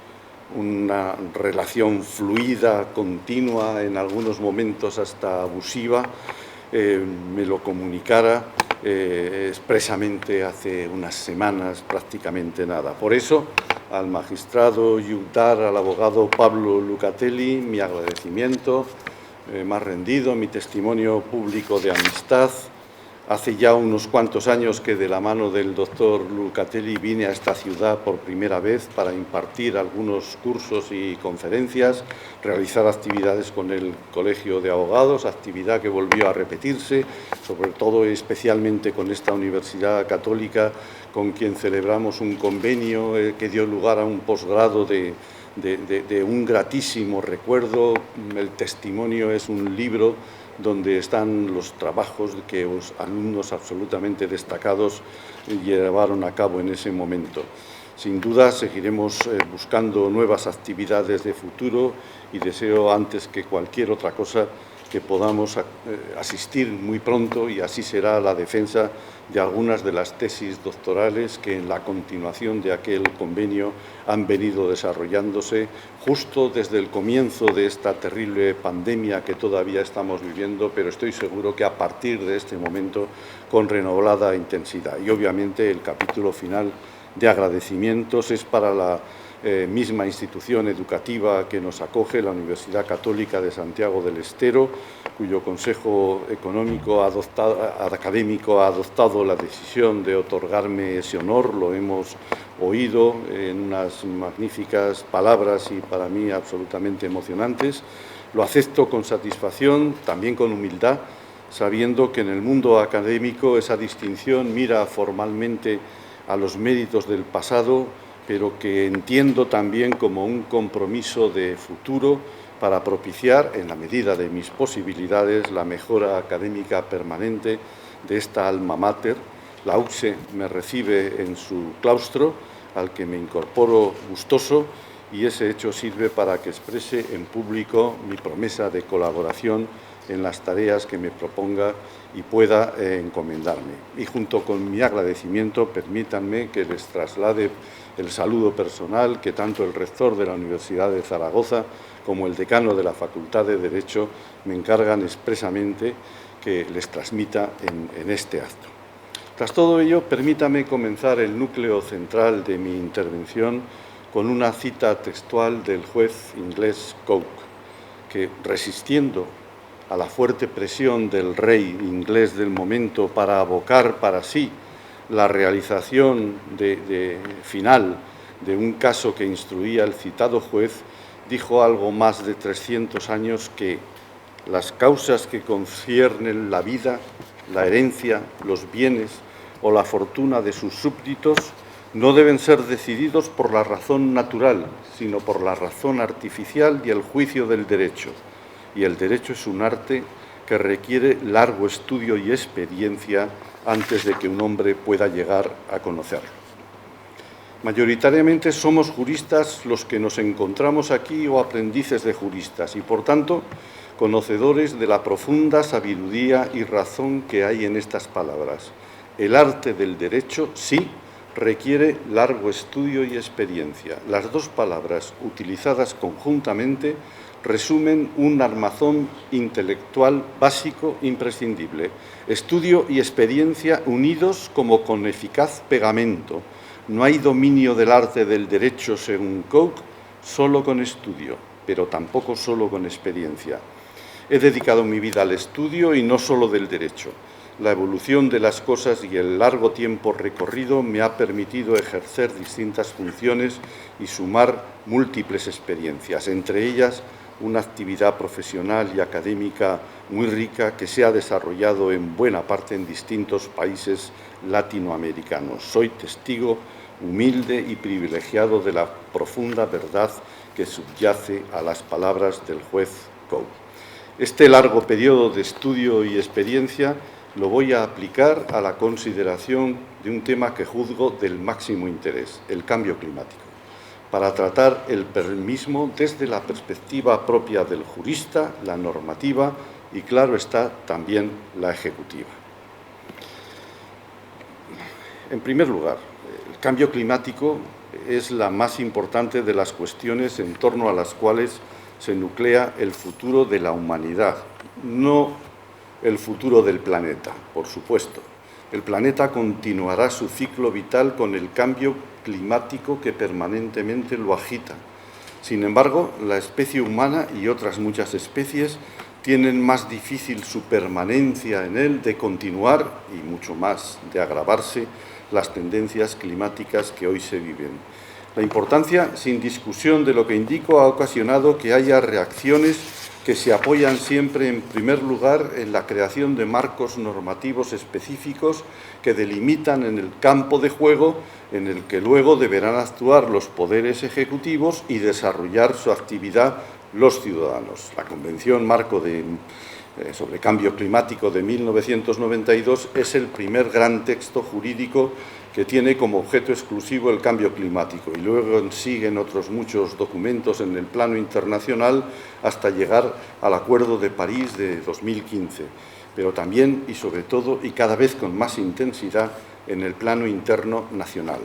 una relación fluida, continua, en algunos momentos hasta abusiva, me lo comunicara expresamente hace unas semanas, prácticamente nada. Por eso, al magistrado Yudar, al abogado Pablo Lucatelli, mi agradecimiento más rendido, mi testimonio público de amistad. Hace ya unos cuantos años que de la mano del doctor Lucatelli vine a esta ciudad por primera vez para impartir algunos cursos y conferencias, realizar actividades con el Colegio de Abogados, actividad que volvió a repetirse, sobre todo especialmente con esta Universidad Católica, con quien celebramos un convenio que dio lugar a un posgrado de un gratísimo recuerdo. El testimonio es un libro donde están los trabajos que los alumnos absolutamente destacados llevaron a cabo en ese momento. Sin duda seguiremos buscando nuevas actividades de futuro y deseo, antes que cualquier otra cosa, que podamos asistir muy pronto, y así será, la defensa de algunas de las tesis doctorales que en la continuación de aquel convenio han venido desarrollándose justo desde el comienzo de esta terrible pandemia que todavía estamos viviendo, pero estoy seguro que a partir de este momento con renovada intensidad. Y obviamente el capítulo final de agradecimientos es para la misma institución educativa que nos acoge, la Universidad Católica de Santiago del Estero, cuyo Consejo Académico ha adoptado la decisión de otorgarme ese honor. Lo hemos oído en unas magníficas palabras y para mí absolutamente emocionantes. Lo acepto con satisfacción, también con humildad, sabiendo que en el mundo académico esa distinción mira formalmente a los méritos del pasado, pero que entiendo también como un compromiso de futuro para propiciar, en la medida de mis posibilidades, la mejora académica permanente de esta alma mater. La UCSE me recibe en su claustro, al que me incorporo gustoso, y ese hecho sirve para que exprese en público mi promesa de colaboración en las tareas que me proponga y pueda encomendarme. Y junto con mi agradecimiento, permítanme que les traslade el saludo personal que tanto el rector de la Universidad de Zaragoza como el decano de la Facultad de Derecho me encargan expresamente que les transmita en este acto. Tras todo ello, permítame comenzar el núcleo central de mi intervención con una cita textual del juez inglés Coke, que, resistiendo a la fuerte presión del rey inglés del momento para abocar para sí la realización final de un caso que instruía el citado juez, dijo algo más de 300 años que las causas que conciernen la vida, la herencia, los bienes o la fortuna de sus súbditos no deben ser decididos por la razón natural, sino por la razón artificial y el juicio del derecho. Y el derecho es un arte que requiere largo estudio y experiencia antes de que un hombre pueda llegar a conocerlo. Mayoritariamente somos juristas los que nos encontramos aquí o aprendices de juristas y, por tanto, conocedores de la profunda sabiduría y razón que hay en estas palabras. El arte del derecho, sí, requiere largo estudio y experiencia. Las dos palabras utilizadas conjuntamente resumen un armazón intelectual básico imprescindible. Estudio y experiencia unidos como con eficaz pegamento. No hay dominio del arte del derecho, según Coke, solo con estudio, pero tampoco solo con experiencia. He dedicado mi vida al estudio y no solo del derecho. La evolución de las cosas y el largo tiempo recorrido me ha permitido ejercer distintas funciones y sumar múltiples experiencias, entre ellas una actividad profesional y académica muy rica que se ha desarrollado en buena parte en distintos países latinoamericanos. Soy testigo humilde y privilegiado de la profunda verdad que subyace a las palabras del juez Coke. Este largo periodo de estudio y experiencia lo voy a aplicar a la consideración de un tema que juzgo del máximo interés, el cambio climático, para tratar el mismo desde la perspectiva propia del jurista, la normativa y, claro está, también la ejecutiva. En primer lugar, el cambio climático es la más importante de las cuestiones en torno a las cuales se nuclea el futuro de la humanidad, no el futuro del planeta, por supuesto. El planeta continuará su ciclo vital con el cambio climático que permanentemente lo agita. Sin embargo, la especie humana y otras muchas especies tienen más difícil su permanencia en él de continuar y mucho más de agravarse las tendencias climáticas que hoy se viven. La importancia, sin discusión, de lo que indico ha ocasionado que haya reacciones que se apoyan siempre, en primer lugar, en la creación de marcos normativos específicos que delimitan en el campo de juego en el que luego deberán actuar los poderes ejecutivos y desarrollar su actividad los ciudadanos. La Convención Marco sobre Cambio Climático de 1992 es el primer gran texto jurídico que tiene como objeto exclusivo el cambio climático y luego siguen otros muchos documentos en el plano internacional hasta llegar al Acuerdo de París de 2015, pero también y sobre todo y cada vez con más intensidad en el plano interno nacional.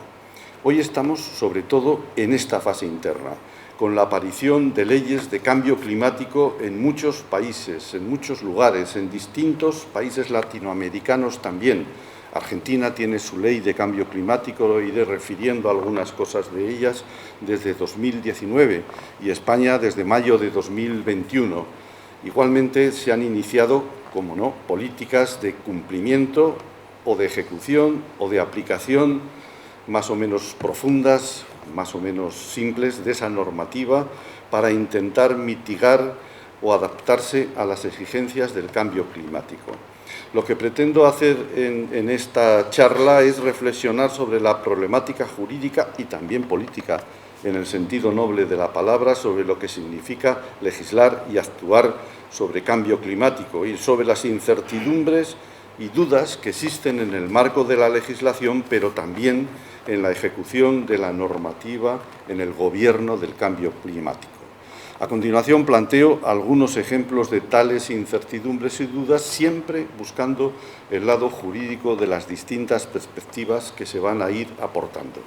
Hoy estamos sobre todo en esta fase interna, con la aparición de leyes de cambio climático en muchos países, en muchos lugares, en distintos países latinoamericanos también. Argentina tiene su ley de cambio climático, lo iré refiriendo algunas cosas de ellas, desde 2019 y España desde mayo de 2021. Igualmente se han iniciado, como no, políticas de cumplimiento o de ejecución o de aplicación más o menos profundas, más o menos simples de esa normativa para intentar mitigar o adaptarse a las exigencias del cambio climático. Lo que pretendo hacer en esta charla es reflexionar sobre la problemática jurídica y también política, en el sentido noble de la palabra, sobre lo que significa legislar y actuar sobre cambio climático y sobre las incertidumbres y dudas que existen en el marco de la legislación, pero también en la ejecución de la normativa en el gobierno del cambio climático. A continuación planteo algunos ejemplos de tales incertidumbres y dudas, siempre buscando el lado jurídico de las distintas perspectivas que se van a ir aportando.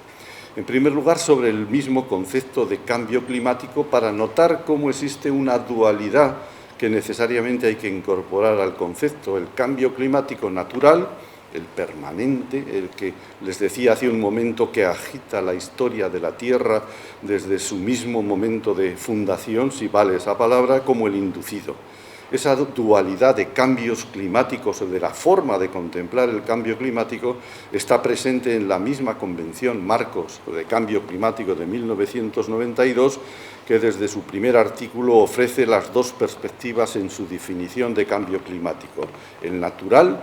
En primer lugar, sobre el mismo concepto de cambio climático, para notar cómo existe una dualidad que necesariamente hay que incorporar al concepto: el cambio climático natural, el permanente, el que les decía hace un momento que agita la historia de la Tierra desde su mismo momento de fundación, si vale esa palabra, como el inducido. Esa dualidad de cambios climáticos o de la forma de contemplar el cambio climático está presente en la misma Convención Marcos de Cambio Climático de 1992, que desde su primer artículo ofrece las dos perspectivas en su definición de cambio climático: el natural,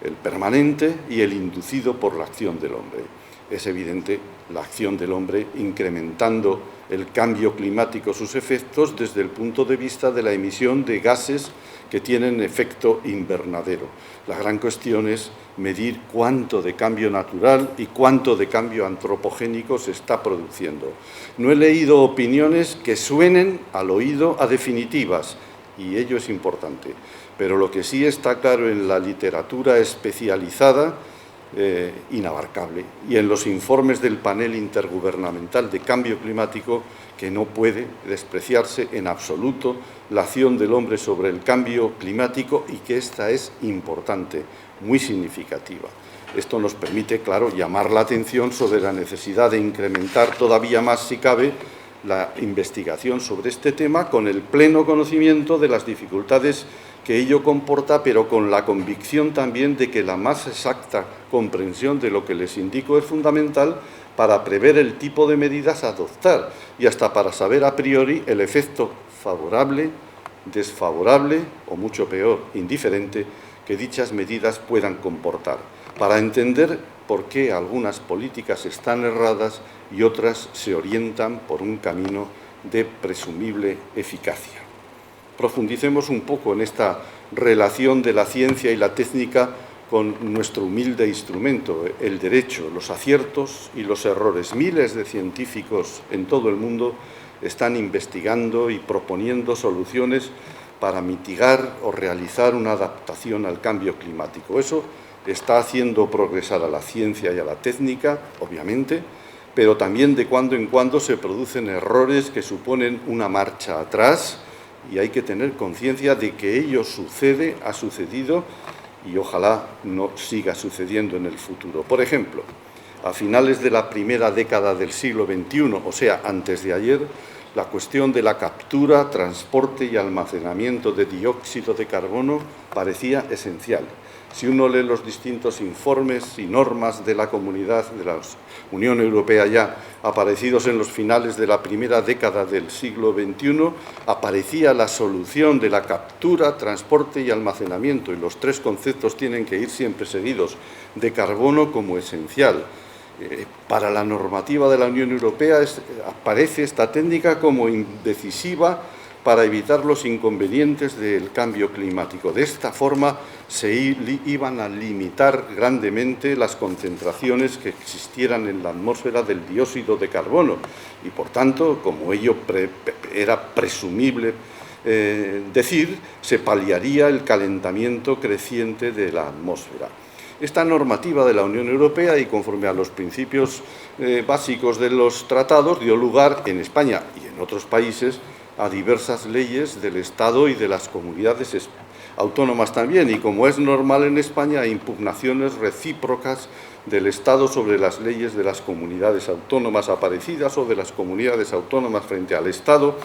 el permanente, y el inducido por la acción del hombre. Es evidente la acción del hombre incrementando el cambio climático, sus efectos, desde el punto de vista de la emisión de gases que tienen efecto invernadero. La gran cuestión es medir cuánto de cambio natural y cuánto de cambio antropogénico se está produciendo. No he leído opiniones que suenen al oído a definitivas, y ello es importante. Pero lo que sí está claro en la literatura especializada, inabarcable, y en los informes del panel intergubernamental de cambio climático, que no puede despreciarse en absoluto la acción del hombre sobre el cambio climático, y que esta es importante, muy significativa. Esto nos permite, claro, llamar la atención sobre la necesidad de incrementar todavía más, si cabe, la investigación sobre este tema, con el pleno conocimiento de las dificultades que ello comporta, pero con la convicción también de que la más exacta comprensión de lo que les indico es fundamental para prever el tipo de medidas a adoptar y hasta para saber a priori el efecto favorable, desfavorable o, mucho peor, indiferente, que dichas medidas puedan comportar, para entender por qué algunas políticas están erradas y otras se orientan por un camino de presumible eficacia. Profundicemos un poco en esta relación de la ciencia y la técnica con nuestro humilde instrumento, el derecho, los aciertos y los errores. Miles de científicos en todo el mundo están investigando y proponiendo soluciones para mitigar o realizar una adaptación al cambio climático. Eso está haciendo progresar a la ciencia y a la técnica, obviamente, pero también de cuando en cuando se producen errores que suponen una marcha atrás, y hay que tener conciencia de que ello sucede, ha sucedido y ojalá no siga sucediendo en el futuro. Por ejemplo, a finales de la primera década del siglo XXI, o sea, antes de ayer, la cuestión de la captura, transporte y almacenamiento de dióxido de carbono parecía esencial. Si uno lee los distintos informes y normas de la Comunidad de la Unión Europea ya aparecidos en los finales de la primera década del siglo XXI, aparecía la solución de la captura, transporte y almacenamiento, y los tres conceptos tienen que ir siempre seguidos, de carbono como esencial. Para la normativa de la Unión Europea aparece esta técnica como decisiva para evitar los inconvenientes del cambio climático. De esta forma se iban a limitar grandemente las concentraciones que existieran en la atmósfera del dióxido de carbono y, por tanto, como ello era presumible decir, se paliaría el calentamiento creciente de la atmósfera. Esta normativa de la Unión Europea, y conforme a los principios básicos de los tratados, dio lugar en España y en otros países a diversas leyes del Estado y de las comunidades autónomas también, y como es normal en España, a impugnaciones recíprocas del Estado sobre las leyes de las comunidades autónomas aparecidas o de las comunidades autónomas frente al Estado,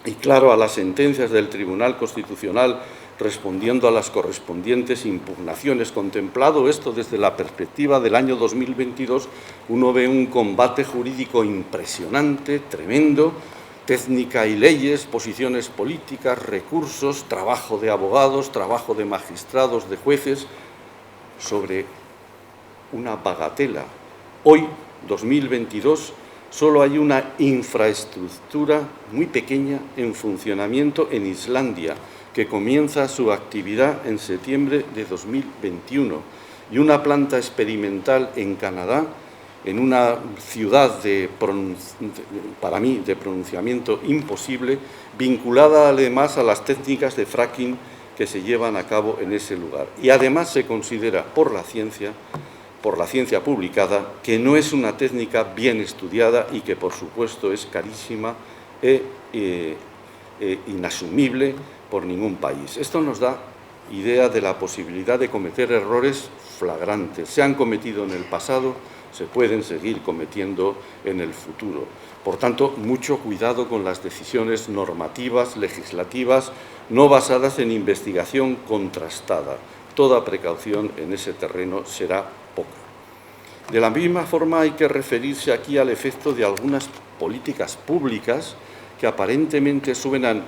y claro, a las sentencias del Tribunal Constitucional respondiendo a las correspondientes impugnaciones. Contemplado esto desde la perspectiva del año 2022, uno ve un combate jurídico impresionante, tremendo, técnica y leyes, posiciones políticas, recursos, trabajo de abogados, trabajo de magistrados, de jueces, sobre una bagatela. Hoy, 2022, solo hay una infraestructura muy pequeña en funcionamiento en Islandia, que comienza su actividad en septiembre de 2021, y una planta experimental en Canadá en una ciudad para mí de pronunciamiento imposible, vinculada además a las técnicas de fracking que se llevan a cabo en ese lugar. Y además se considera por la ciencia publicada, que no es una técnica bien estudiada y que, por supuesto, es carísima e inasumible por ningún país. Esto nos da idea de la posibilidad de cometer errores flagrantes. Se han cometido en el pasado, se pueden seguir cometiendo en el futuro. Por tanto, mucho cuidado con las decisiones normativas, legislativas, no basadas en investigación contrastada. Toda precaución en ese terreno será poca. De la misma forma, hay que referirse aquí al efecto de algunas políticas públicas que aparentemente suenan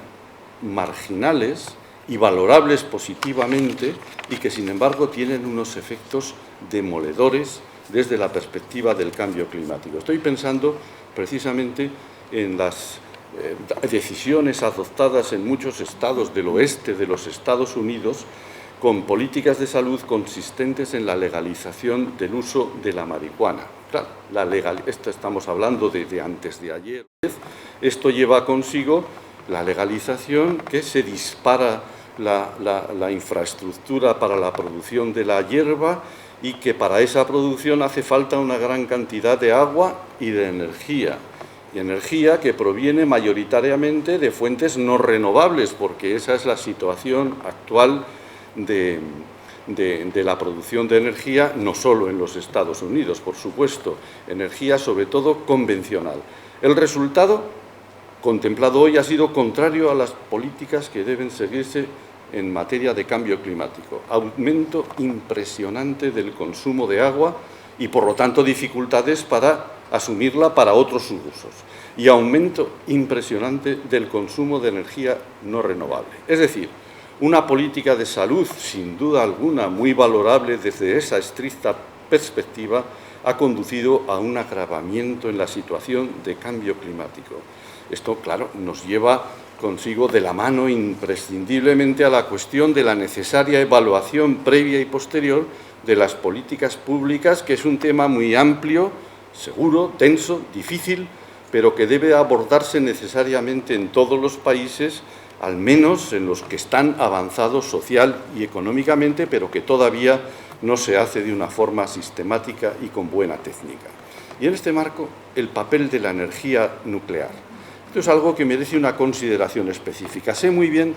marginales y valorables positivamente y que, sin embargo, tienen unos efectos demoledores desde la perspectiva del cambio climático. Estoy pensando precisamente en las decisiones adoptadas en muchos estados del oeste de los Estados Unidos con políticas de salud consistentes en la legalización del uso de la marihuana. Claro, esto estamos hablando de antes de ayer. Esto lleva consigo la legalización, que se dispara la infraestructura para la producción de la hierba y que para esa producción hace falta una gran cantidad de agua y de energía. Y energía que proviene mayoritariamente de fuentes no renovables, porque esa es la situación actual de la producción de energía, no solo en los Estados Unidos, por supuesto, energía sobre todo convencional. El resultado contemplado hoy ha sido contrario a las políticas que deben seguirse en materia de cambio climático. Aumento impresionante del consumo de agua y, por lo tanto, dificultades para asumirla para otros usos. Y aumento impresionante del consumo de energía no renovable. Es decir, una política de salud, sin duda alguna, muy valorable desde esa estricta perspectiva, ha conducido a un agravamiento en la situación de cambio climático. Esto, claro, nos lleva consigo de la mano imprescindiblemente a la cuestión de la necesaria evaluación previa y posterior de las políticas públicas, que es un tema muy amplio, seguro, denso, difícil, pero que debe abordarse necesariamente en todos los países, al menos en los que están avanzados social y económicamente, pero que todavía no se hace de una forma sistemática y con buena técnica. Y en este marco, el papel de la energía nuclear. Esto es algo que merece una consideración específica. Sé muy bien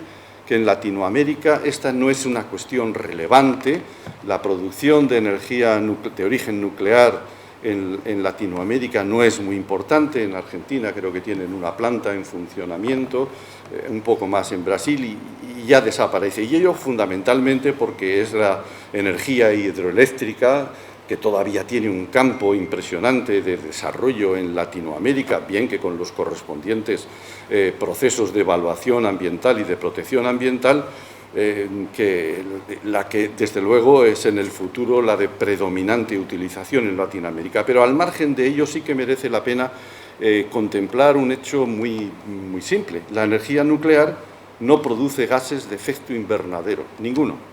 que en Latinoamérica esta no es una cuestión relevante. La producción de energía de origen nuclear en Latinoamérica no es muy importante. En Argentina creo que tienen una planta en funcionamiento, un poco más en Brasil y ya desaparece. Y ello fundamentalmente porque es la energía hidroeléctrica, que todavía tiene un campo impresionante de desarrollo en Latinoamérica, bien que con los correspondientes procesos de evaluación ambiental y de protección ambiental, que desde luego es en el futuro la de predominante utilización en Latinoamérica. Pero al margen de ello sí que merece la pena contemplar un hecho muy simple. La energía nuclear no produce gases de efecto invernadero, ninguno,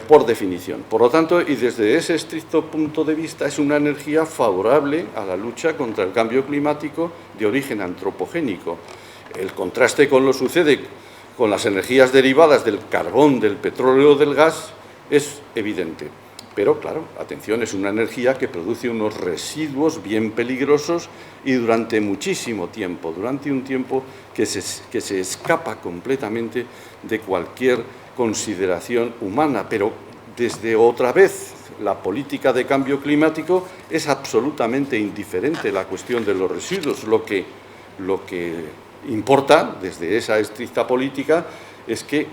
por definición. Por lo tanto, y desde ese estricto punto de vista, es una energía favorable a la lucha contra el cambio climático de origen antropogénico. El contraste con lo que sucede con las energías derivadas del carbón, del petróleo o del gas es evidente. Pero, claro, atención, es una energía que produce unos residuos bien peligrosos y durante muchísimo tiempo, durante un tiempo que se escapa completamente de cualquier consideración humana. Pero desde otra vez la política de cambio climático es absolutamente indiferente a la cuestión de los residuos. Lo que importa desde esa estricta política es que,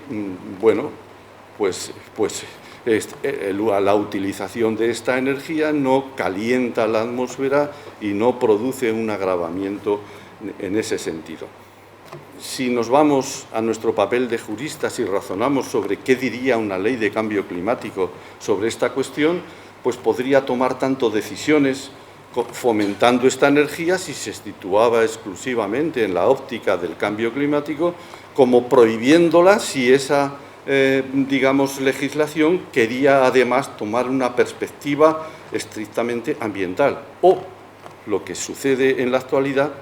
la utilización de esta energía no calienta la atmósfera y no produce un agravamiento en ese sentido. Si nos vamos a nuestro papel de juristas y razonamos sobre qué diría una ley de cambio climático sobre esta cuestión, pues podría tomar tanto decisiones fomentando esta energía si se situaba exclusivamente en la óptica del cambio climático, como prohibiéndola si esa digamos, legislación, quería además tomar una perspectiva estrictamente ambiental, o, lo que sucede en la actualidad,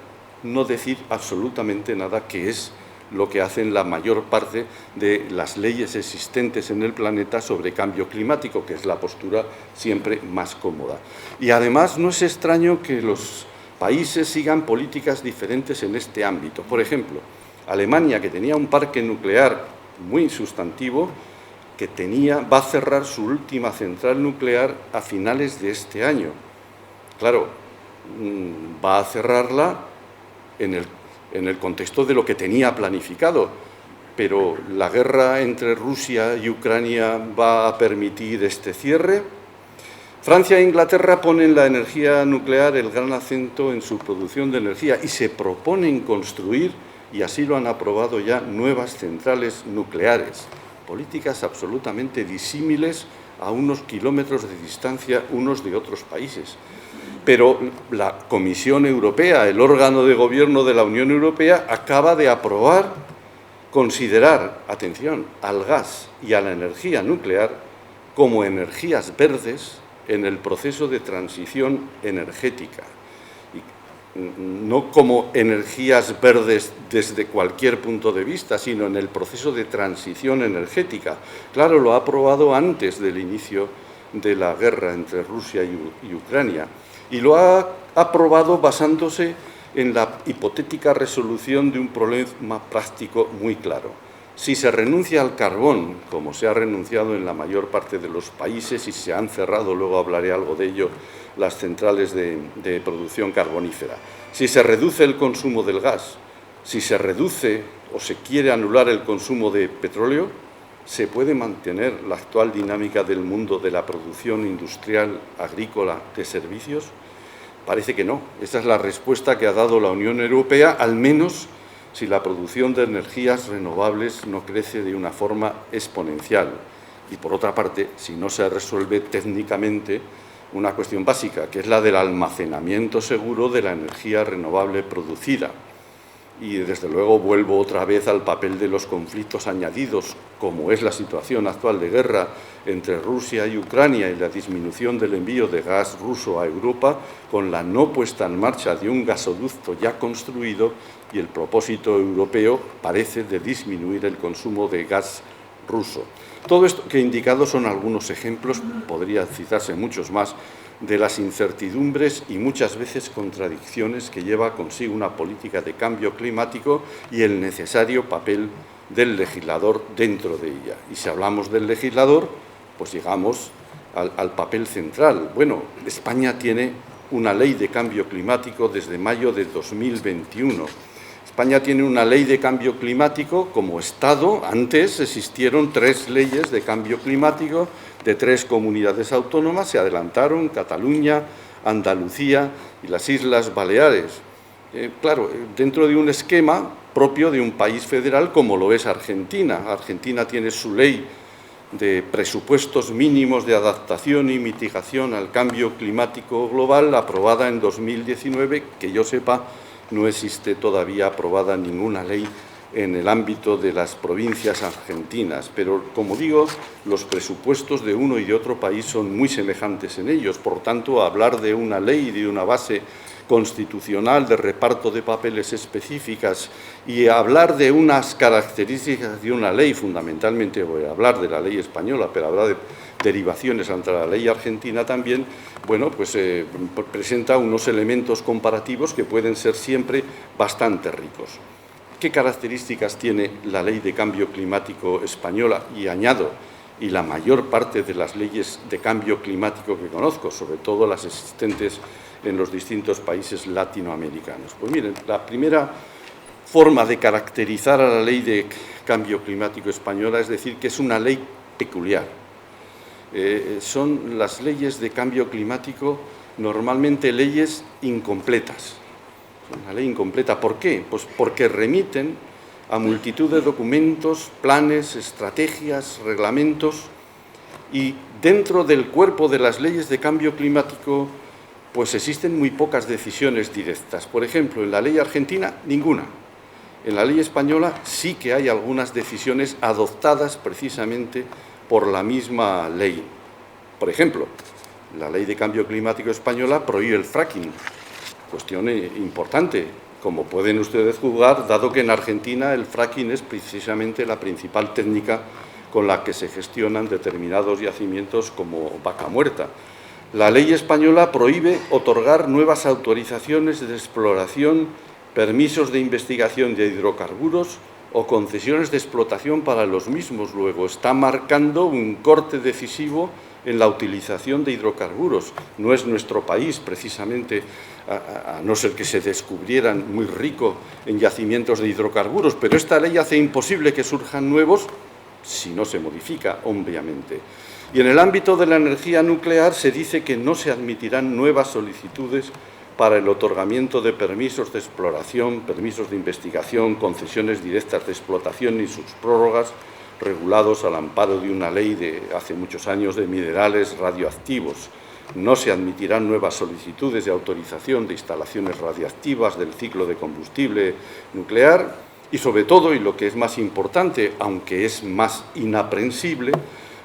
no decir absolutamente nada, que es lo que hacen la mayor parte de las leyes existentes en el planeta sobre cambio climático, que es la postura siempre más cómoda. Y además no es extraño que los países sigan políticas diferentes en este ámbito. Por ejemplo, Alemania, que tenía un parque nuclear muy sustantivo, va a cerrar su última central nuclear a finales de este año. Claro, va a cerrarla en el contexto de lo que tenía planificado, pero la guerra entre Rusia y Ucrania va a permitir este cierre. Francia e Inglaterra ponen la energía nuclear el gran acento en su producción de energía y se proponen construir, y así lo han aprobado ya, nuevas centrales nucleares. Políticas absolutamente disímiles a unos kilómetros de distancia unos de otros países. Pero la Comisión Europea, el órgano de gobierno de la Unión Europea, acaba de aprobar considerar, atención, al gas y a la energía nuclear como energías verdes en el proceso de transición energética. No como energías verdes desde cualquier punto de vista, sino en el proceso de transición energética. Claro, lo ha aprobado antes del inicio de la guerra entre Rusia y Ucrania. Y lo ha aprobado basándose en la hipotética resolución de un problema práctico muy claro. Si se renuncia al carbón, como se ha renunciado en la mayor parte de los países y se han cerrado, luego hablaré algo de ello, las centrales de producción carbonífera, si se reduce el consumo del gas, si se reduce o se quiere anular el consumo de petróleo, ¿se puede mantener la actual dinámica del mundo de la producción industrial, agrícola, de servicios? Parece que no. Esa es la respuesta que ha dado la Unión Europea, al menos si la producción de energías renovables no crece de una forma exponencial. Y, por otra parte, si no se resuelve técnicamente una cuestión básica, que es la del almacenamiento seguro de la energía renovable producida. Y, desde luego, vuelvo otra vez al papel de los conflictos añadidos, como es la situación actual de guerra entre Rusia y Ucrania y la disminución del envío de gas ruso a Europa, con la no puesta en marcha de un gasoducto ya construido y el propósito europeo parece de disminuir el consumo de gas ruso. Todo esto que he indicado son algunos ejemplos, podría citarse muchos más, de las incertidumbres y muchas veces contradicciones que lleva consigo una política de cambio climático y el necesario papel del legislador dentro de ella. Y si hablamos del legislador, pues llegamos al papel central. Bueno, España tiene una ley de cambio climático desde mayo de 2021. España tiene una ley de cambio climático como Estado. Antes existieron 3 leyes de cambio climático de 3 comunidades autónomas, se adelantaron Cataluña, Andalucía y las Islas Baleares. Claro, dentro de un esquema propio de un país federal como lo es Argentina. Argentina tiene su ley de presupuestos mínimos de adaptación y mitigación al cambio climático global, aprobada en 2019, que yo sepa, no existe todavía aprobada ninguna ley en el ámbito de las provincias argentinas. Pero, como digo, los presupuestos de uno y de otro país son muy semejantes en ellos. Por tanto, hablar de una ley y de una base constitucional de reparto de papeles específicas y hablar de unas características de una ley, fundamentalmente voy a hablar de la ley española, pero habrá de derivaciones ante la ley argentina también, bueno, pues presenta unos elementos comparativos que pueden ser siempre bastante ricos. ¿Qué características tiene la ley de cambio climático española? Y añado, y la mayor parte de las leyes de cambio climático que conozco, sobre todo las existentes en los distintos países latinoamericanos. Pues miren, la primera forma de caracterizar a la ley de cambio climático española es decir que es una ley peculiar. Son las leyes de cambio climático normalmente leyes incompletas. Una ley incompleta. ¿Por qué? Pues porque remiten a multitud de documentos, planes, estrategias, reglamentos, y dentro del cuerpo de las leyes de cambio climático pues existen muy pocas decisiones directas. Por ejemplo, en la ley argentina, ninguna. En la ley española sí que hay algunas decisiones adoptadas precisamente por la misma ley. Por ejemplo, la Ley de Cambio Climático española prohíbe el fracking, cuestión importante, como pueden ustedes juzgar, dado que en Argentina el fracking es precisamente la principal técnica con la que se gestionan determinados yacimientos como Vaca Muerta. La ley española prohíbe otorgar nuevas autorizaciones de exploración, permisos de investigación de hidrocarburos o concesiones de explotación para los mismos. Luego está marcando un corte decisivo en la utilización de hidrocarburos. No es nuestro país, precisamente, a no ser que se descubrieran muy rico en yacimientos de hidrocarburos, pero esta ley hace imposible que surjan nuevos si no se modifica, obviamente. Y en el ámbito de la energía nuclear se dice que no se admitirán nuevas solicitudes para el otorgamiento de permisos de exploración, permisos de investigación, concesiones directas de explotación y sus prórrogas, regulados al amparo de una ley de hace muchos años de minerales radioactivos. No se admitirán nuevas solicitudes de autorización de instalaciones radiactivas del ciclo de combustible nuclear y, sobre todo, y lo que es más importante, aunque es más inaprensible,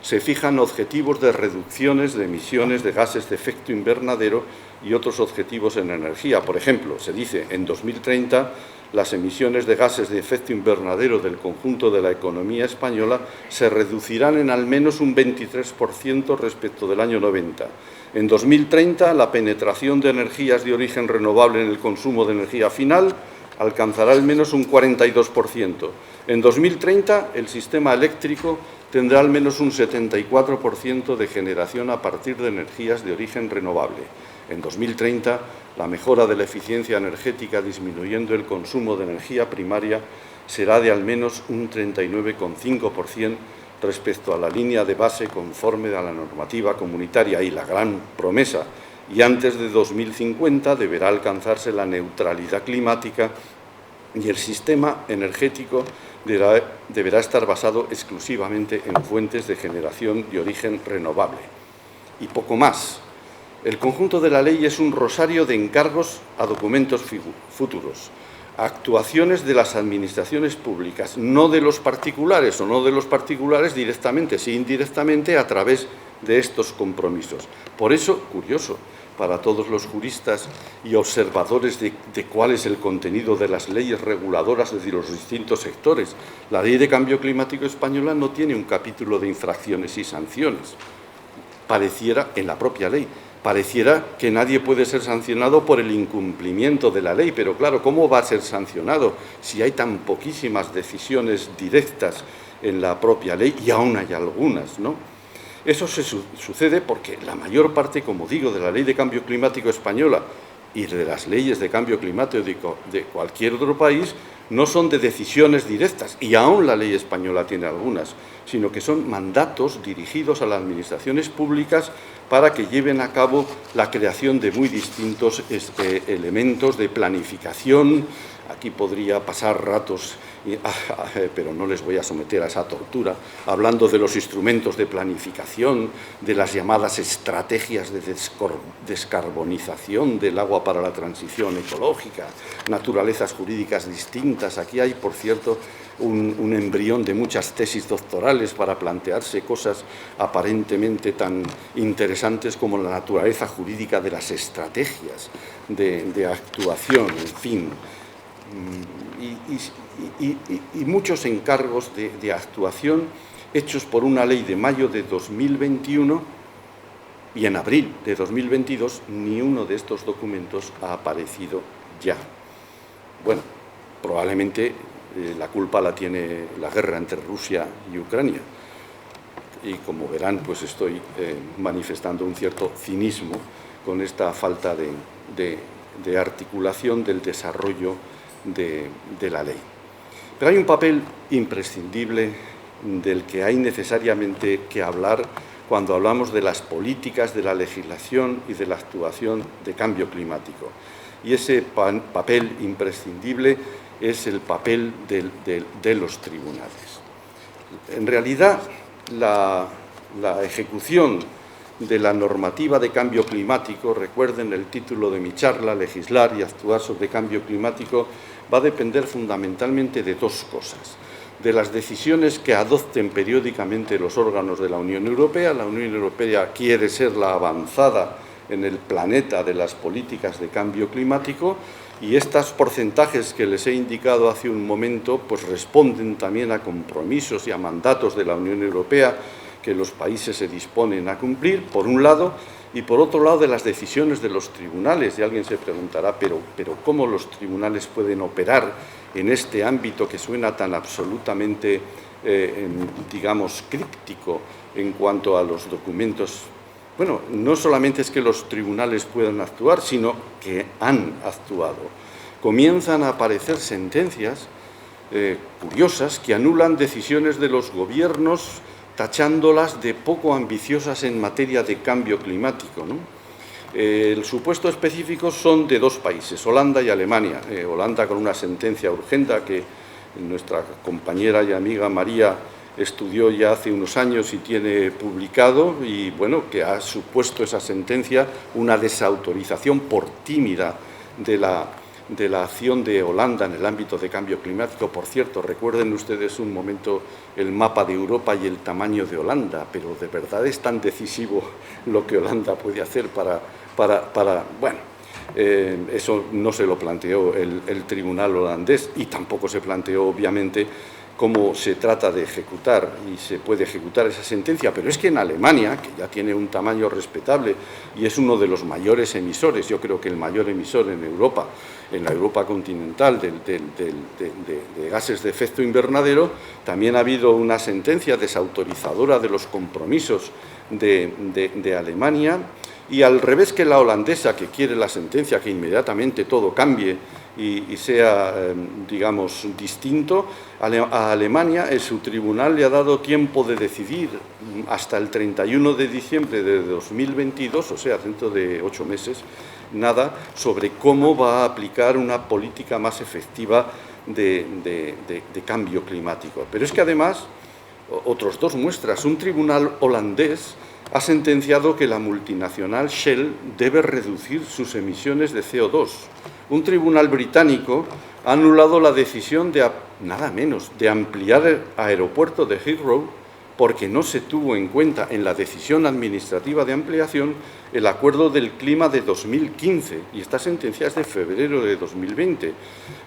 se fijan objetivos de reducciones de emisiones de gases de efecto invernadero y otros objetivos en energía. Por ejemplo, se dice en 2030 las emisiones de gases de efecto invernadero del conjunto de la economía española se reducirán en al menos un 23% respecto del año 90. En 2030, la penetración de energías de origen renovable en el consumo de energía final alcanzará al menos un 42%. En 2030, el sistema eléctrico tendrá al menos un 74% de generación a partir de energías de origen renovable. En 2030, la mejora de la eficiencia energética disminuyendo el consumo de energía primaria será de al menos un 39,5% respecto a la línea de base conforme a la normativa comunitaria, y la gran promesa, y antes de 2050 deberá alcanzarse la neutralidad climática y el sistema energético deberá estar basado exclusivamente en fuentes de generación de origen renovable. Y poco más. El conjunto de la ley es un rosario de encargos a documentos futuros, actuaciones de las administraciones públicas, no de los particulares, o no de los particulares directamente, sí indirectamente a través de estos compromisos. Por eso, curioso, para todos los juristas y observadores de cuál es el contenido de las leyes reguladoras de los distintos sectores, la Ley de Cambio Climático española no tiene un capítulo de infracciones y sanciones. Pareciera, en la propia ley, pareciera que nadie puede ser sancionado por el incumplimiento de la ley, pero claro, ¿cómo va a ser sancionado si hay tan poquísimas decisiones directas en la propia ley? Y aún hay algunas, ¿no? Eso sucede porque la mayor parte, como digo, de la Ley de Cambio Climático española y de las leyes de cambio climático de cualquier otro país no son de decisiones directas, y aún la ley española tiene algunas, sino que son mandatos dirigidos a las administraciones públicas para que lleven a cabo la creación de muy distintos elementos de planificación. Aquí podría pasar ratos, pero no les voy a someter a esa tortura, hablando de los instrumentos de planificación, de las llamadas estrategias de descarbonización del agua para la transición ecológica, naturalezas jurídicas distintas. Aquí hay, por cierto, un embrión de muchas tesis doctorales para plantearse cosas aparentemente tan interesantes como la naturaleza jurídica de las estrategias de actuación, en fin. Y muchos encargos de actuación hechos por una ley de mayo de 2021, y en abril de 2022 ni uno de estos documentos ha aparecido ya. Bueno, probablemente la culpa la tiene la guerra entre Rusia y Ucrania, y como verán, pues estoy manifestando un cierto cinismo con esta falta de articulación del desarrollo de la ley. Pero hay un papel imprescindible del que hay necesariamente que hablar cuando hablamos de las políticas, de la legislación y de la actuación de cambio climático. Y ese papel imprescindible es el papel de los tribunales. En realidad, la ejecución de la normativa de cambio climático, recuerden el título de mi charla, Legislar y actuar sobre cambio climático, va a depender fundamentalmente de dos cosas: de las decisiones que adopten periódicamente los órganos de la Unión Europea. La Unión Europea quiere ser la avanzada en el planeta de las políticas de cambio climático, y estos porcentajes que les he indicado hace un momento pues responden también a compromisos y a mandatos de la Unión Europea que los países se disponen a cumplir, por un lado, y por otro lado de las decisiones de los tribunales. Y alguien se preguntará, pero ¿cómo los tribunales pueden operar en este ámbito que suena tan absolutamente, digamos, críptico en cuanto a los documentos? Bueno, no solamente es que los tribunales puedan actuar, sino que han actuado. Comienzan a aparecer sentencias curiosas que anulan decisiones de los gobiernos, tachándolas de poco ambiciosas en materia de cambio climático, ¿no? El supuesto específico son de dos países, Holanda y Alemania. Holanda con una sentencia urgenda que nuestra compañera y amiga María estudió ya hace unos años y tiene publicado, y bueno, que ha supuesto esa sentencia una desautorización por tímida de la acción de Holanda en el ámbito de cambio climático. Por cierto, recuerden ustedes un momento el mapa de Europa y el tamaño de Holanda, pero ¿de verdad es tan decisivo lo que Holanda puede hacer para bueno, eso no se lo planteó el tribunal holandés, y tampoco se planteó, obviamente, cómo se trata de ejecutar y se puede ejecutar esa sentencia. Pero es que en Alemania, que ya tiene un tamaño respetable y es uno de los mayores emisores, yo creo que el mayor emisor en Europa, en la Europa continental, de gases de efecto invernadero, también ha habido una sentencia desautorizadora de los compromisos de Alemania. Y al revés que la holandesa, que quiere la sentencia que inmediatamente todo cambie y sea, digamos, distinto, a Alemania su tribunal le ha dado tiempo de decidir hasta el 31 de diciembre de 2022, o sea, dentro de 8 meses, nada, sobre cómo va a aplicar una política más efectiva de cambio climático. Pero es que además, otros dos muestras, un tribunal holandés ha sentenciado que la multinacional Shell debe reducir sus emisiones de CO2. Un tribunal británico ha anulado la decisión de, nada menos, de ampliar el aeropuerto de Heathrow porque no se tuvo en cuenta en la decisión administrativa de ampliación el Acuerdo del Clima de 2015, y esta sentencia es de febrero de 2020.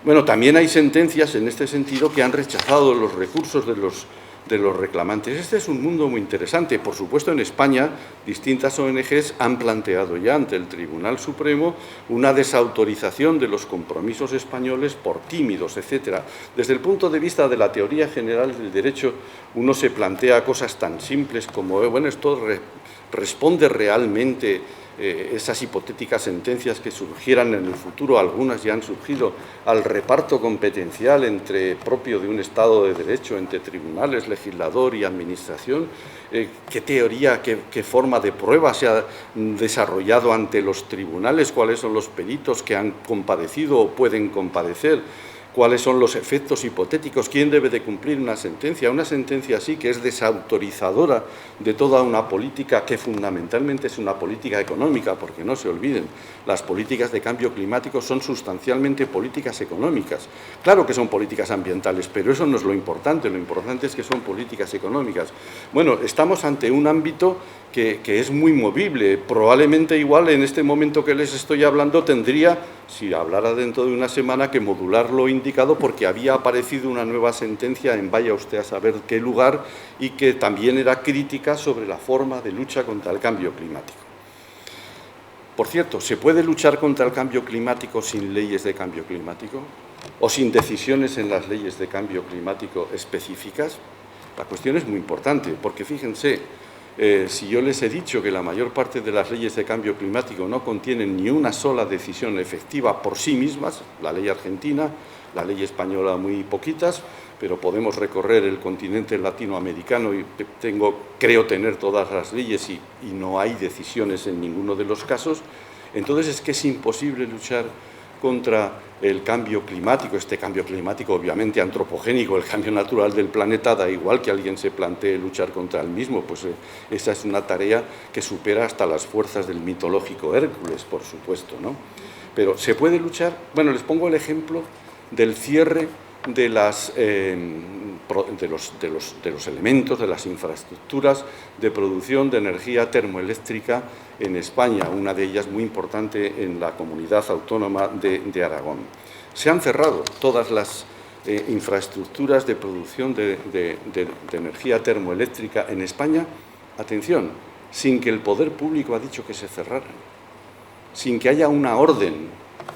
Bueno, también hay sentencias en este sentido que han rechazado los recursos de los reclamantes. Este es un mundo muy interesante. Por supuesto, en España, distintas ONGs han planteado ya ante el Tribunal Supremo una desautorización de los compromisos españoles por tímidos, etcétera. Desde el punto de vista de la teoría general del derecho, uno se plantea cosas tan simples como, bueno, esto responde realmente esas hipotéticas sentencias que surgieran en el futuro, algunas ya han surgido, al reparto competencial propio de un Estado de Derecho entre tribunales, legislador y administración. ¿Qué teoría, qué forma de prueba se ha desarrollado ante los tribunales? ¿Cuáles son los peritos que han comparecido o pueden comparecer? ¿Cuáles son los efectos hipotéticos? ¿Quién debe de cumplir una sentencia? Una sentencia así que es desautorizadora de toda una política que fundamentalmente es una política económica, porque no se olviden, las políticas de cambio climático son sustancialmente políticas económicas. Claro que son políticas ambientales, pero eso no es lo importante es que son políticas económicas. Bueno, estamos ante un ámbito que es muy movible. Probablemente igual en este momento que les estoy hablando tendría, si hablara dentro de una semana, que modular lo indicado porque había aparecido una nueva sentencia en vaya usted a saber qué lugar y que también era crítica sobre la forma de lucha contra el cambio climático. Por cierto, ¿se puede luchar contra el cambio climático sin leyes de cambio climático o sin decisiones en las leyes de cambio climático específicas? La cuestión es muy importante porque fíjense, si yo les he dicho que la mayor parte de las leyes de cambio climático no contienen ni una sola decisión efectiva por sí mismas, la ley argentina, la ley española muy poquitas, pero podemos recorrer el continente latinoamericano y creo tener todas las leyes y no hay decisiones en ninguno de los casos, entonces es que es imposible luchar contra el cambio climático, este cambio climático obviamente antropogénico, el cambio natural del planeta, da igual que alguien se plantee luchar contra el mismo, pues esa es una tarea que supera hasta las fuerzas del mitológico Hércules, por supuesto, ¿no? Pero ¿se puede luchar? Bueno, les pongo el ejemplo del cierre de los elementos, de las infraestructuras de producción de energía termoeléctrica en España, una de ellas muy importante en la comunidad autónoma de Aragón. Se han cerrado todas las infraestructuras de producción de energía termoeléctrica en España, atención, sin que el poder público ha dicho que se cerraran, sin que haya una orden,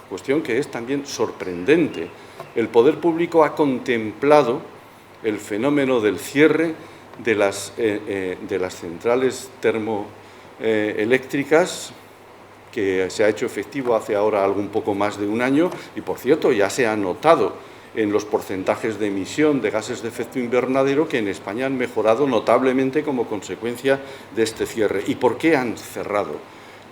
cuestión que es también sorprendente. El poder público ha contemplado el fenómeno del cierre de las centrales termoeléctricas que se ha hecho efectivo hace ahora algo un poco más de un año y, por cierto, ya se ha notado en los porcentajes de emisión de gases de efecto invernadero que en España han mejorado notablemente como consecuencia de este cierre. ¿Y por qué han cerrado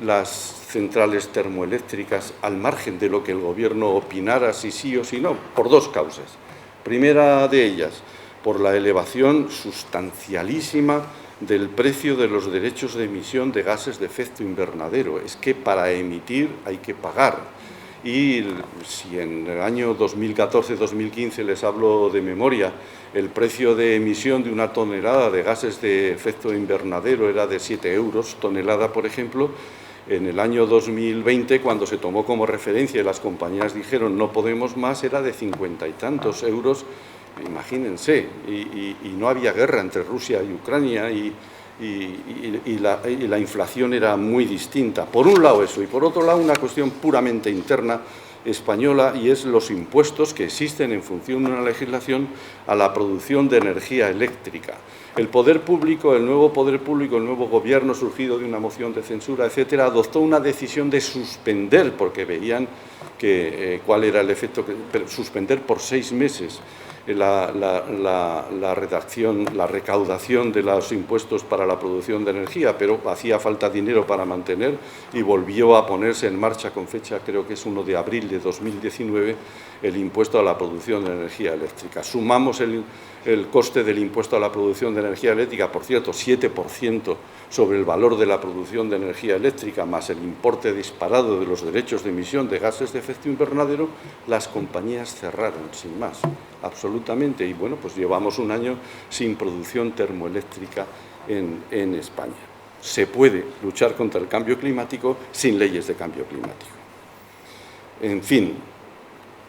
las centrales termoeléctricas al margen de lo que el Gobierno opinara si sí o si no? Por dos causas. Primera de ellas, por la elevación sustancialísima del precio de los derechos de emisión de gases de efecto invernadero. Es que para emitir hay que pagar. Y si en el año 2014-2015, les hablo de memoria, el precio de emisión de una tonelada de gases de efecto invernadero era de 7 euros tonelada, por ejemplo, en el año 2020, cuando se tomó como referencia y las compañías dijeron no podemos más, era de 50 y tantos euros, imagínense, y no había guerra entre Rusia y Ucrania y la inflación era muy distinta. Por un lado eso, y por otro lado una cuestión puramente interna española, y es los impuestos que existen en función de una legislación a la producción de energía eléctrica. El poder público, el nuevo poder público, el nuevo gobierno surgido de una moción de censura, etcétera, adoptó una decisión de suspender, porque veían que cuál era el efecto, suspender por 6 meses la recaudación de los impuestos para la producción de energía, pero hacía falta dinero para mantener y volvió a ponerse en marcha con fecha, creo que es 1 de abril de 2019, el impuesto a la producción de energía eléctrica. Sumamos el coste del impuesto a la producción de energía eléctrica, por cierto, 7% sobre el valor de la producción de energía eléctrica, más el importe disparado de los derechos de emisión de gases de efecto invernadero, las compañías cerraron, sin más, absolutamente. Y bueno, pues llevamos un año sin producción termoeléctrica en España. Se puede luchar contra el cambio climático sin leyes de cambio climático. En fin,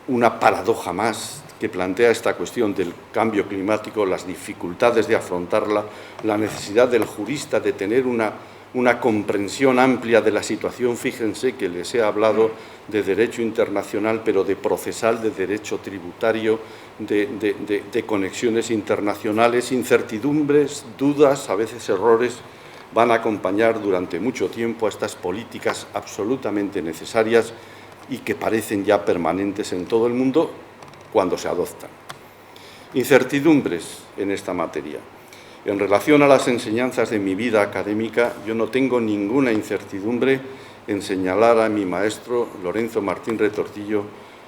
una paradoja más que plantea esta cuestión del cambio climático, las dificultades de afrontarla, la necesidad del jurista de tener una comprensión amplia de la situación. Fíjense que les he hablado de derecho internacional, pero de procesal, de derecho tributario, de conexiones internacionales, incertidumbres, dudas, a veces errores, van a acompañar durante mucho tiempo a estas políticas absolutamente necesarias y que parecen ya permanentes en todo el mundo cuando se adoptan. Incertidumbres en esta materia. En relación a las enseñanzas de mi vida académica, yo no tengo ninguna incertidumbre en señalar a mi maestro Lorenzo Martín Retortillo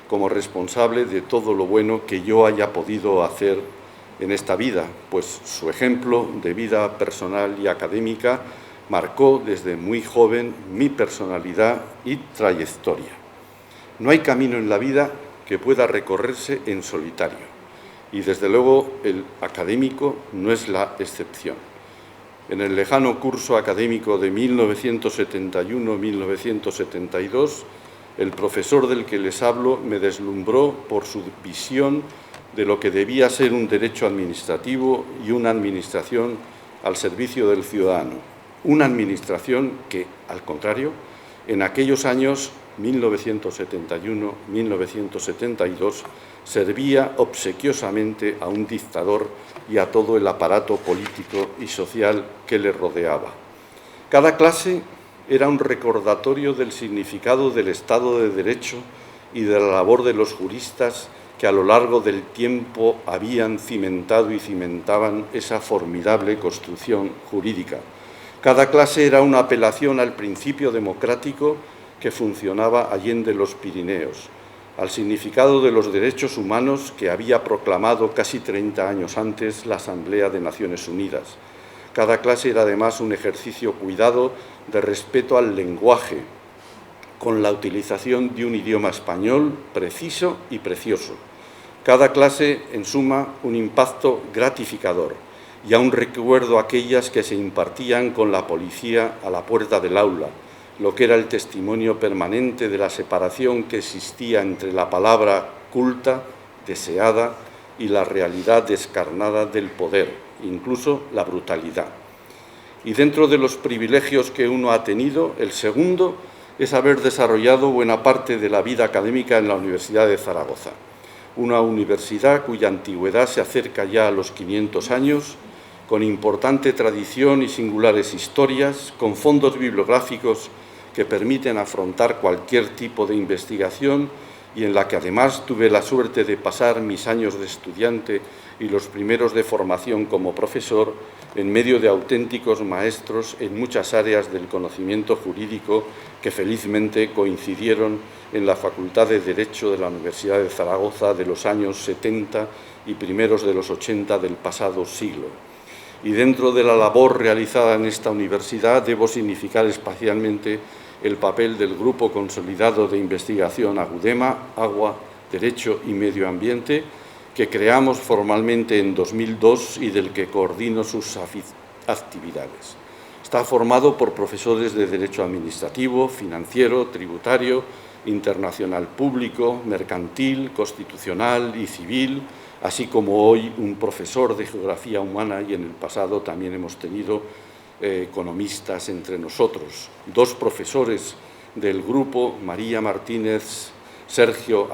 como responsable de todo lo bueno que yo haya podido hacer en esta vida, pues su ejemplo de vida personal y académica marcó desde muy joven mi personalidad y trayectoria. No hay camino en la vida que pueda recorrerse en solitario, y desde luego el académico no es la excepción. En el lejano curso académico de 1971-1972, el profesor del que les hablo me deslumbró por su visión de lo que debía ser un derecho administrativo y una administración al servicio del ciudadano. Una administración que, al contrario, en aquellos años 1971-1972, servía obsequiosamente a un dictador y a todo el aparato político y social que le rodeaba. Cada clase era un recordatorio del significado del Estado de Derecho y de la labor de los juristas que a lo largo del tiempo habían cimentado y cimentaban esa formidable construcción jurídica. Cada clase era una apelación al principio democrático que funcionaba allende los Pirineos, al significado de los derechos humanos que había proclamado casi 30 años antes la Asamblea de Naciones Unidas. Cada clase era además un ejercicio cuidado de respeto al lenguaje, con la utilización de un idioma español preciso y precioso, Cada clase, en suma, un impacto gratificador, y aún recuerdo aquellas que se impartían con la policía a la puerta del aula, lo que era el testimonio permanente de la separación que existía entre la palabra culta, deseada, y la realidad descarnada del poder, incluso la brutalidad. Y dentro de los privilegios que uno ha tenido, el segundo es haber desarrollado buena parte de la vida académica en la Universidad de Zaragoza, una universidad cuya antigüedad se acerca ya a los 500 años, con importante tradición y singulares historias, con fondos bibliográficos que permiten afrontar cualquier tipo de investigación y en la que además tuve la suerte de pasar mis años de estudiante y los primeros de formación como profesor en medio de auténticos maestros en muchas áreas del conocimiento jurídico que felizmente coincidieron en la Facultad de Derecho de la Universidad de Zaragoza de los años 70 y primeros de los 80 del pasado siglo. Y dentro de la labor realizada en esta universidad debo significar especialmente el papel del Grupo Consolidado de Investigación Agudema, Agua, Derecho y Medio Ambiente, que creamos formalmente en 2002 y del que coordino sus actividades. Está formado por profesores de Derecho Administrativo, Financiero, Tributario, Internacional Público, Mercantil, Constitucional y Civil, así como hoy un profesor de Geografía Humana, y en el pasado también hemos tenido economistas entre nosotros. Dos profesores del grupo, María Martínez, Sergio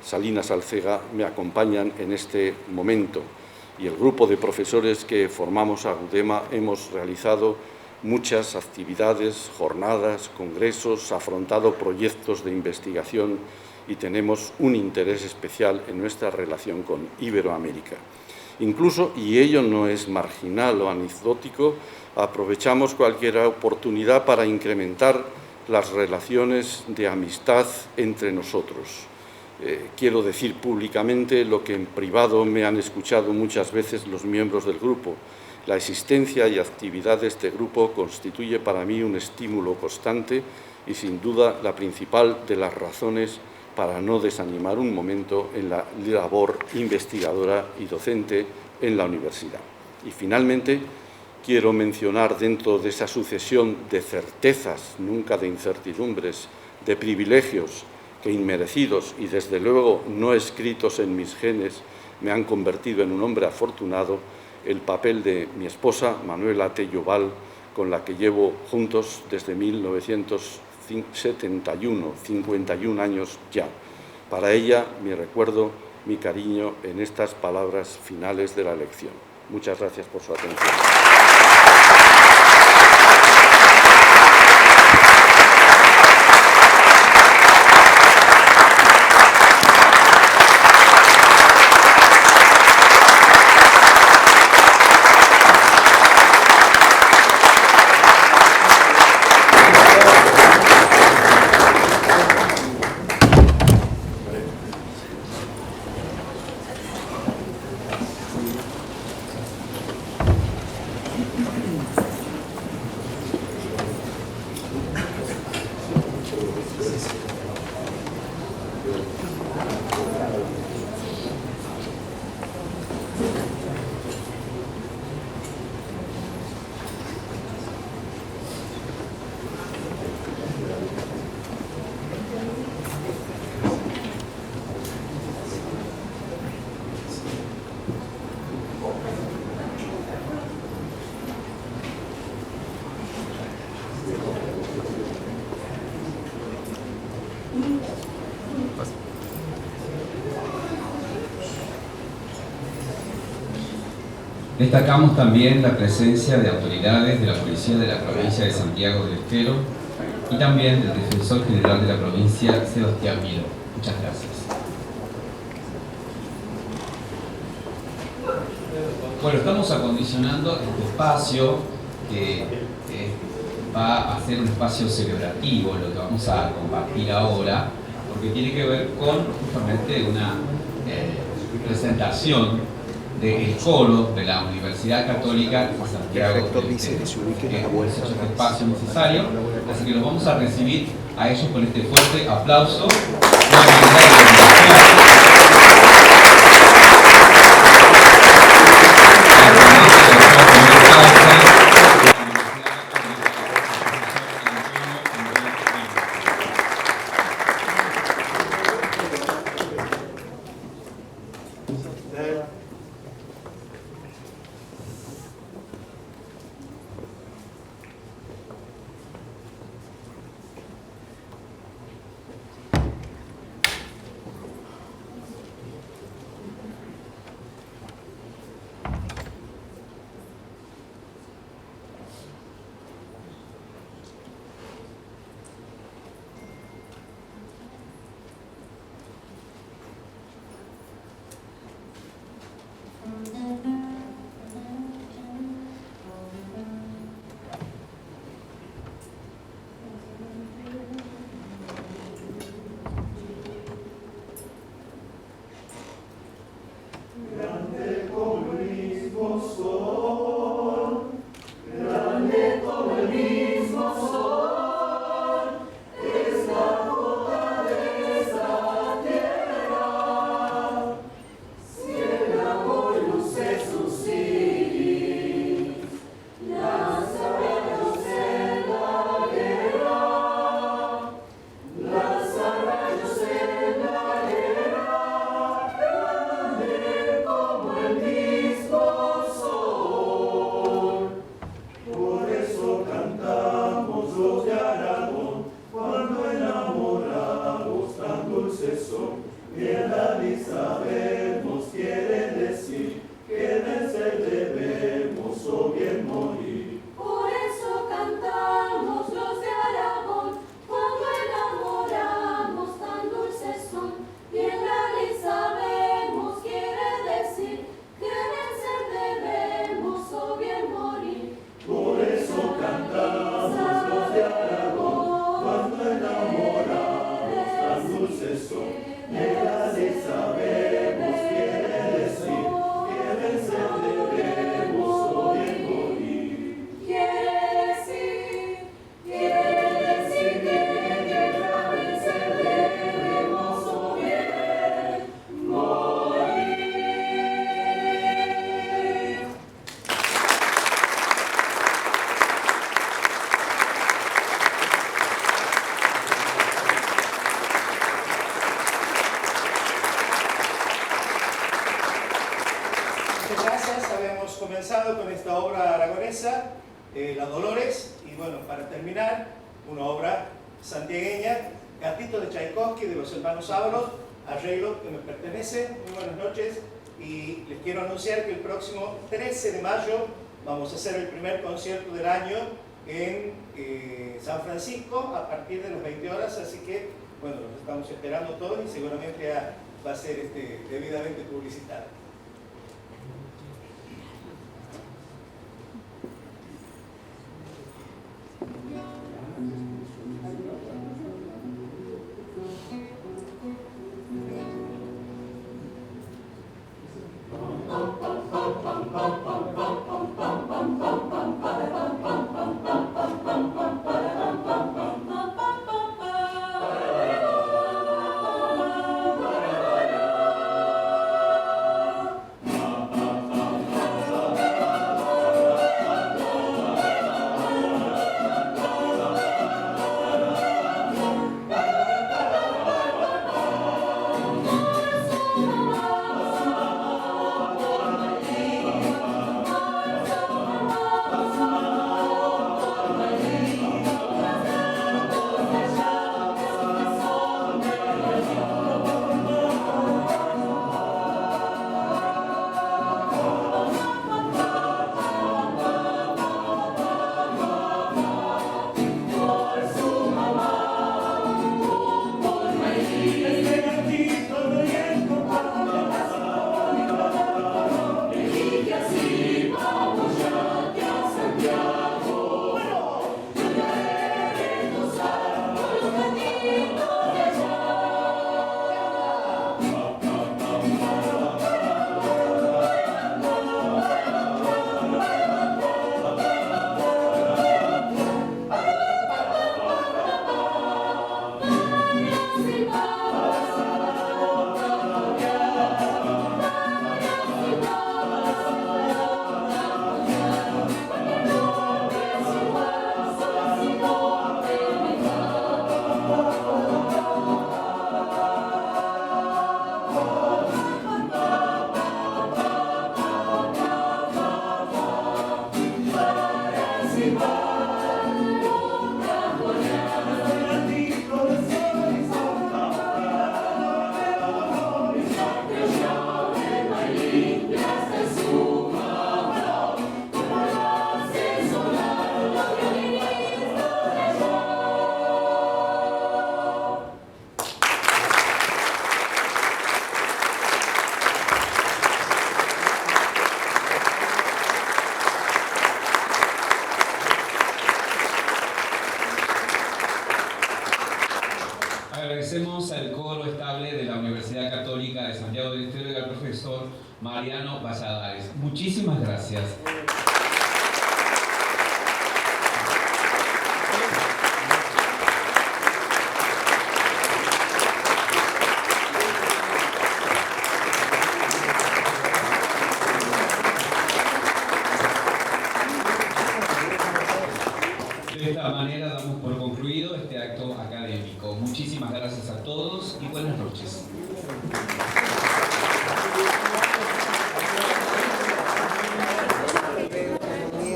Salinas Alcega, me acompañan en este momento. Y el grupo de profesores que formamos Agudema hemos realizado muchas actividades, jornadas, congresos, afrontado proyectos de investigación y tenemos un interés especial en nuestra relación con Iberoamérica. Incluso, y ello no es marginal o anecdótico, aprovechamos cualquier oportunidad para incrementar las relaciones de amistad entre nosotros. Quiero decir públicamente lo que en privado me han escuchado muchas veces los miembros del grupo. La existencia y actividad de este grupo constituye para mí un estímulo constante y sin duda la principal de las razones para no desanimar un momento en la labor investigadora y docente en la universidad. Y finalmente, quiero mencionar dentro de esa sucesión de certezas, nunca de incertidumbres, de privilegios que inmerecidos y desde luego no escritos en mis genes me han convertido en un hombre afortunado, el papel de mi esposa, Manuela Tello Val, con la que llevo juntos desde 1971, 51 años ya. Para ella, mi recuerdo, mi cariño en estas palabras finales de la lección. Muchas gracias por su atención. Destacamos también la presencia de autoridades de la Policía de la provincia de Santiago del Estero y también del Defensor General de la provincia, Sebastián Milo. Muchas gracias. Bueno, estamos acondicionando este espacio que va a ser un espacio celebrativo, lo que vamos a compartir ahora, porque tiene que ver con justamente una presentación del coro de la Universidad Católica de Santiago del Estero. Es este espacio necesario, así que los vamos a recibir a ellos con este fuerte aplauso. piedad y sabemos quiere decir que vencer debemos o bien morir. Por eso cantamos los de Aragón, cuando enamoramos tan dulces son. Piedad y sabemos quiere decir que vencer debemos o bien morir. Por eso cantamos los de Aragón, cuando enamoramos tan dulces son. Piedad y sabemos quiere decir que vencer debemos o bien morir. Quiere decir que de guerra vencer debemos o bien morir. Muchas gracias. Habíamos comenzado con esta obra aragonesa, La Dolores, y bueno, para terminar, una obra santiagueña, Gatito de Tchaikovsky, de los hermanos Ábalos, arreglo que me pertenece. Muy buenas noches, y les quiero anunciar que el próximo 13 de mayo vamos a hacer el primer concierto del año en San Francisco a partir de las 20 horas, así que bueno, los estamos esperando todos y seguramente ya va a ser debidamente publicitado. Agradecemos al coro estable de la Universidad Católica de Santiago del Estero y al profesor Mariano Valladares. Muchísimas gracias. De esta manera damos por concluido este acto académico. Muchísimas gracias a todos y buenas noches.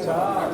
Chao.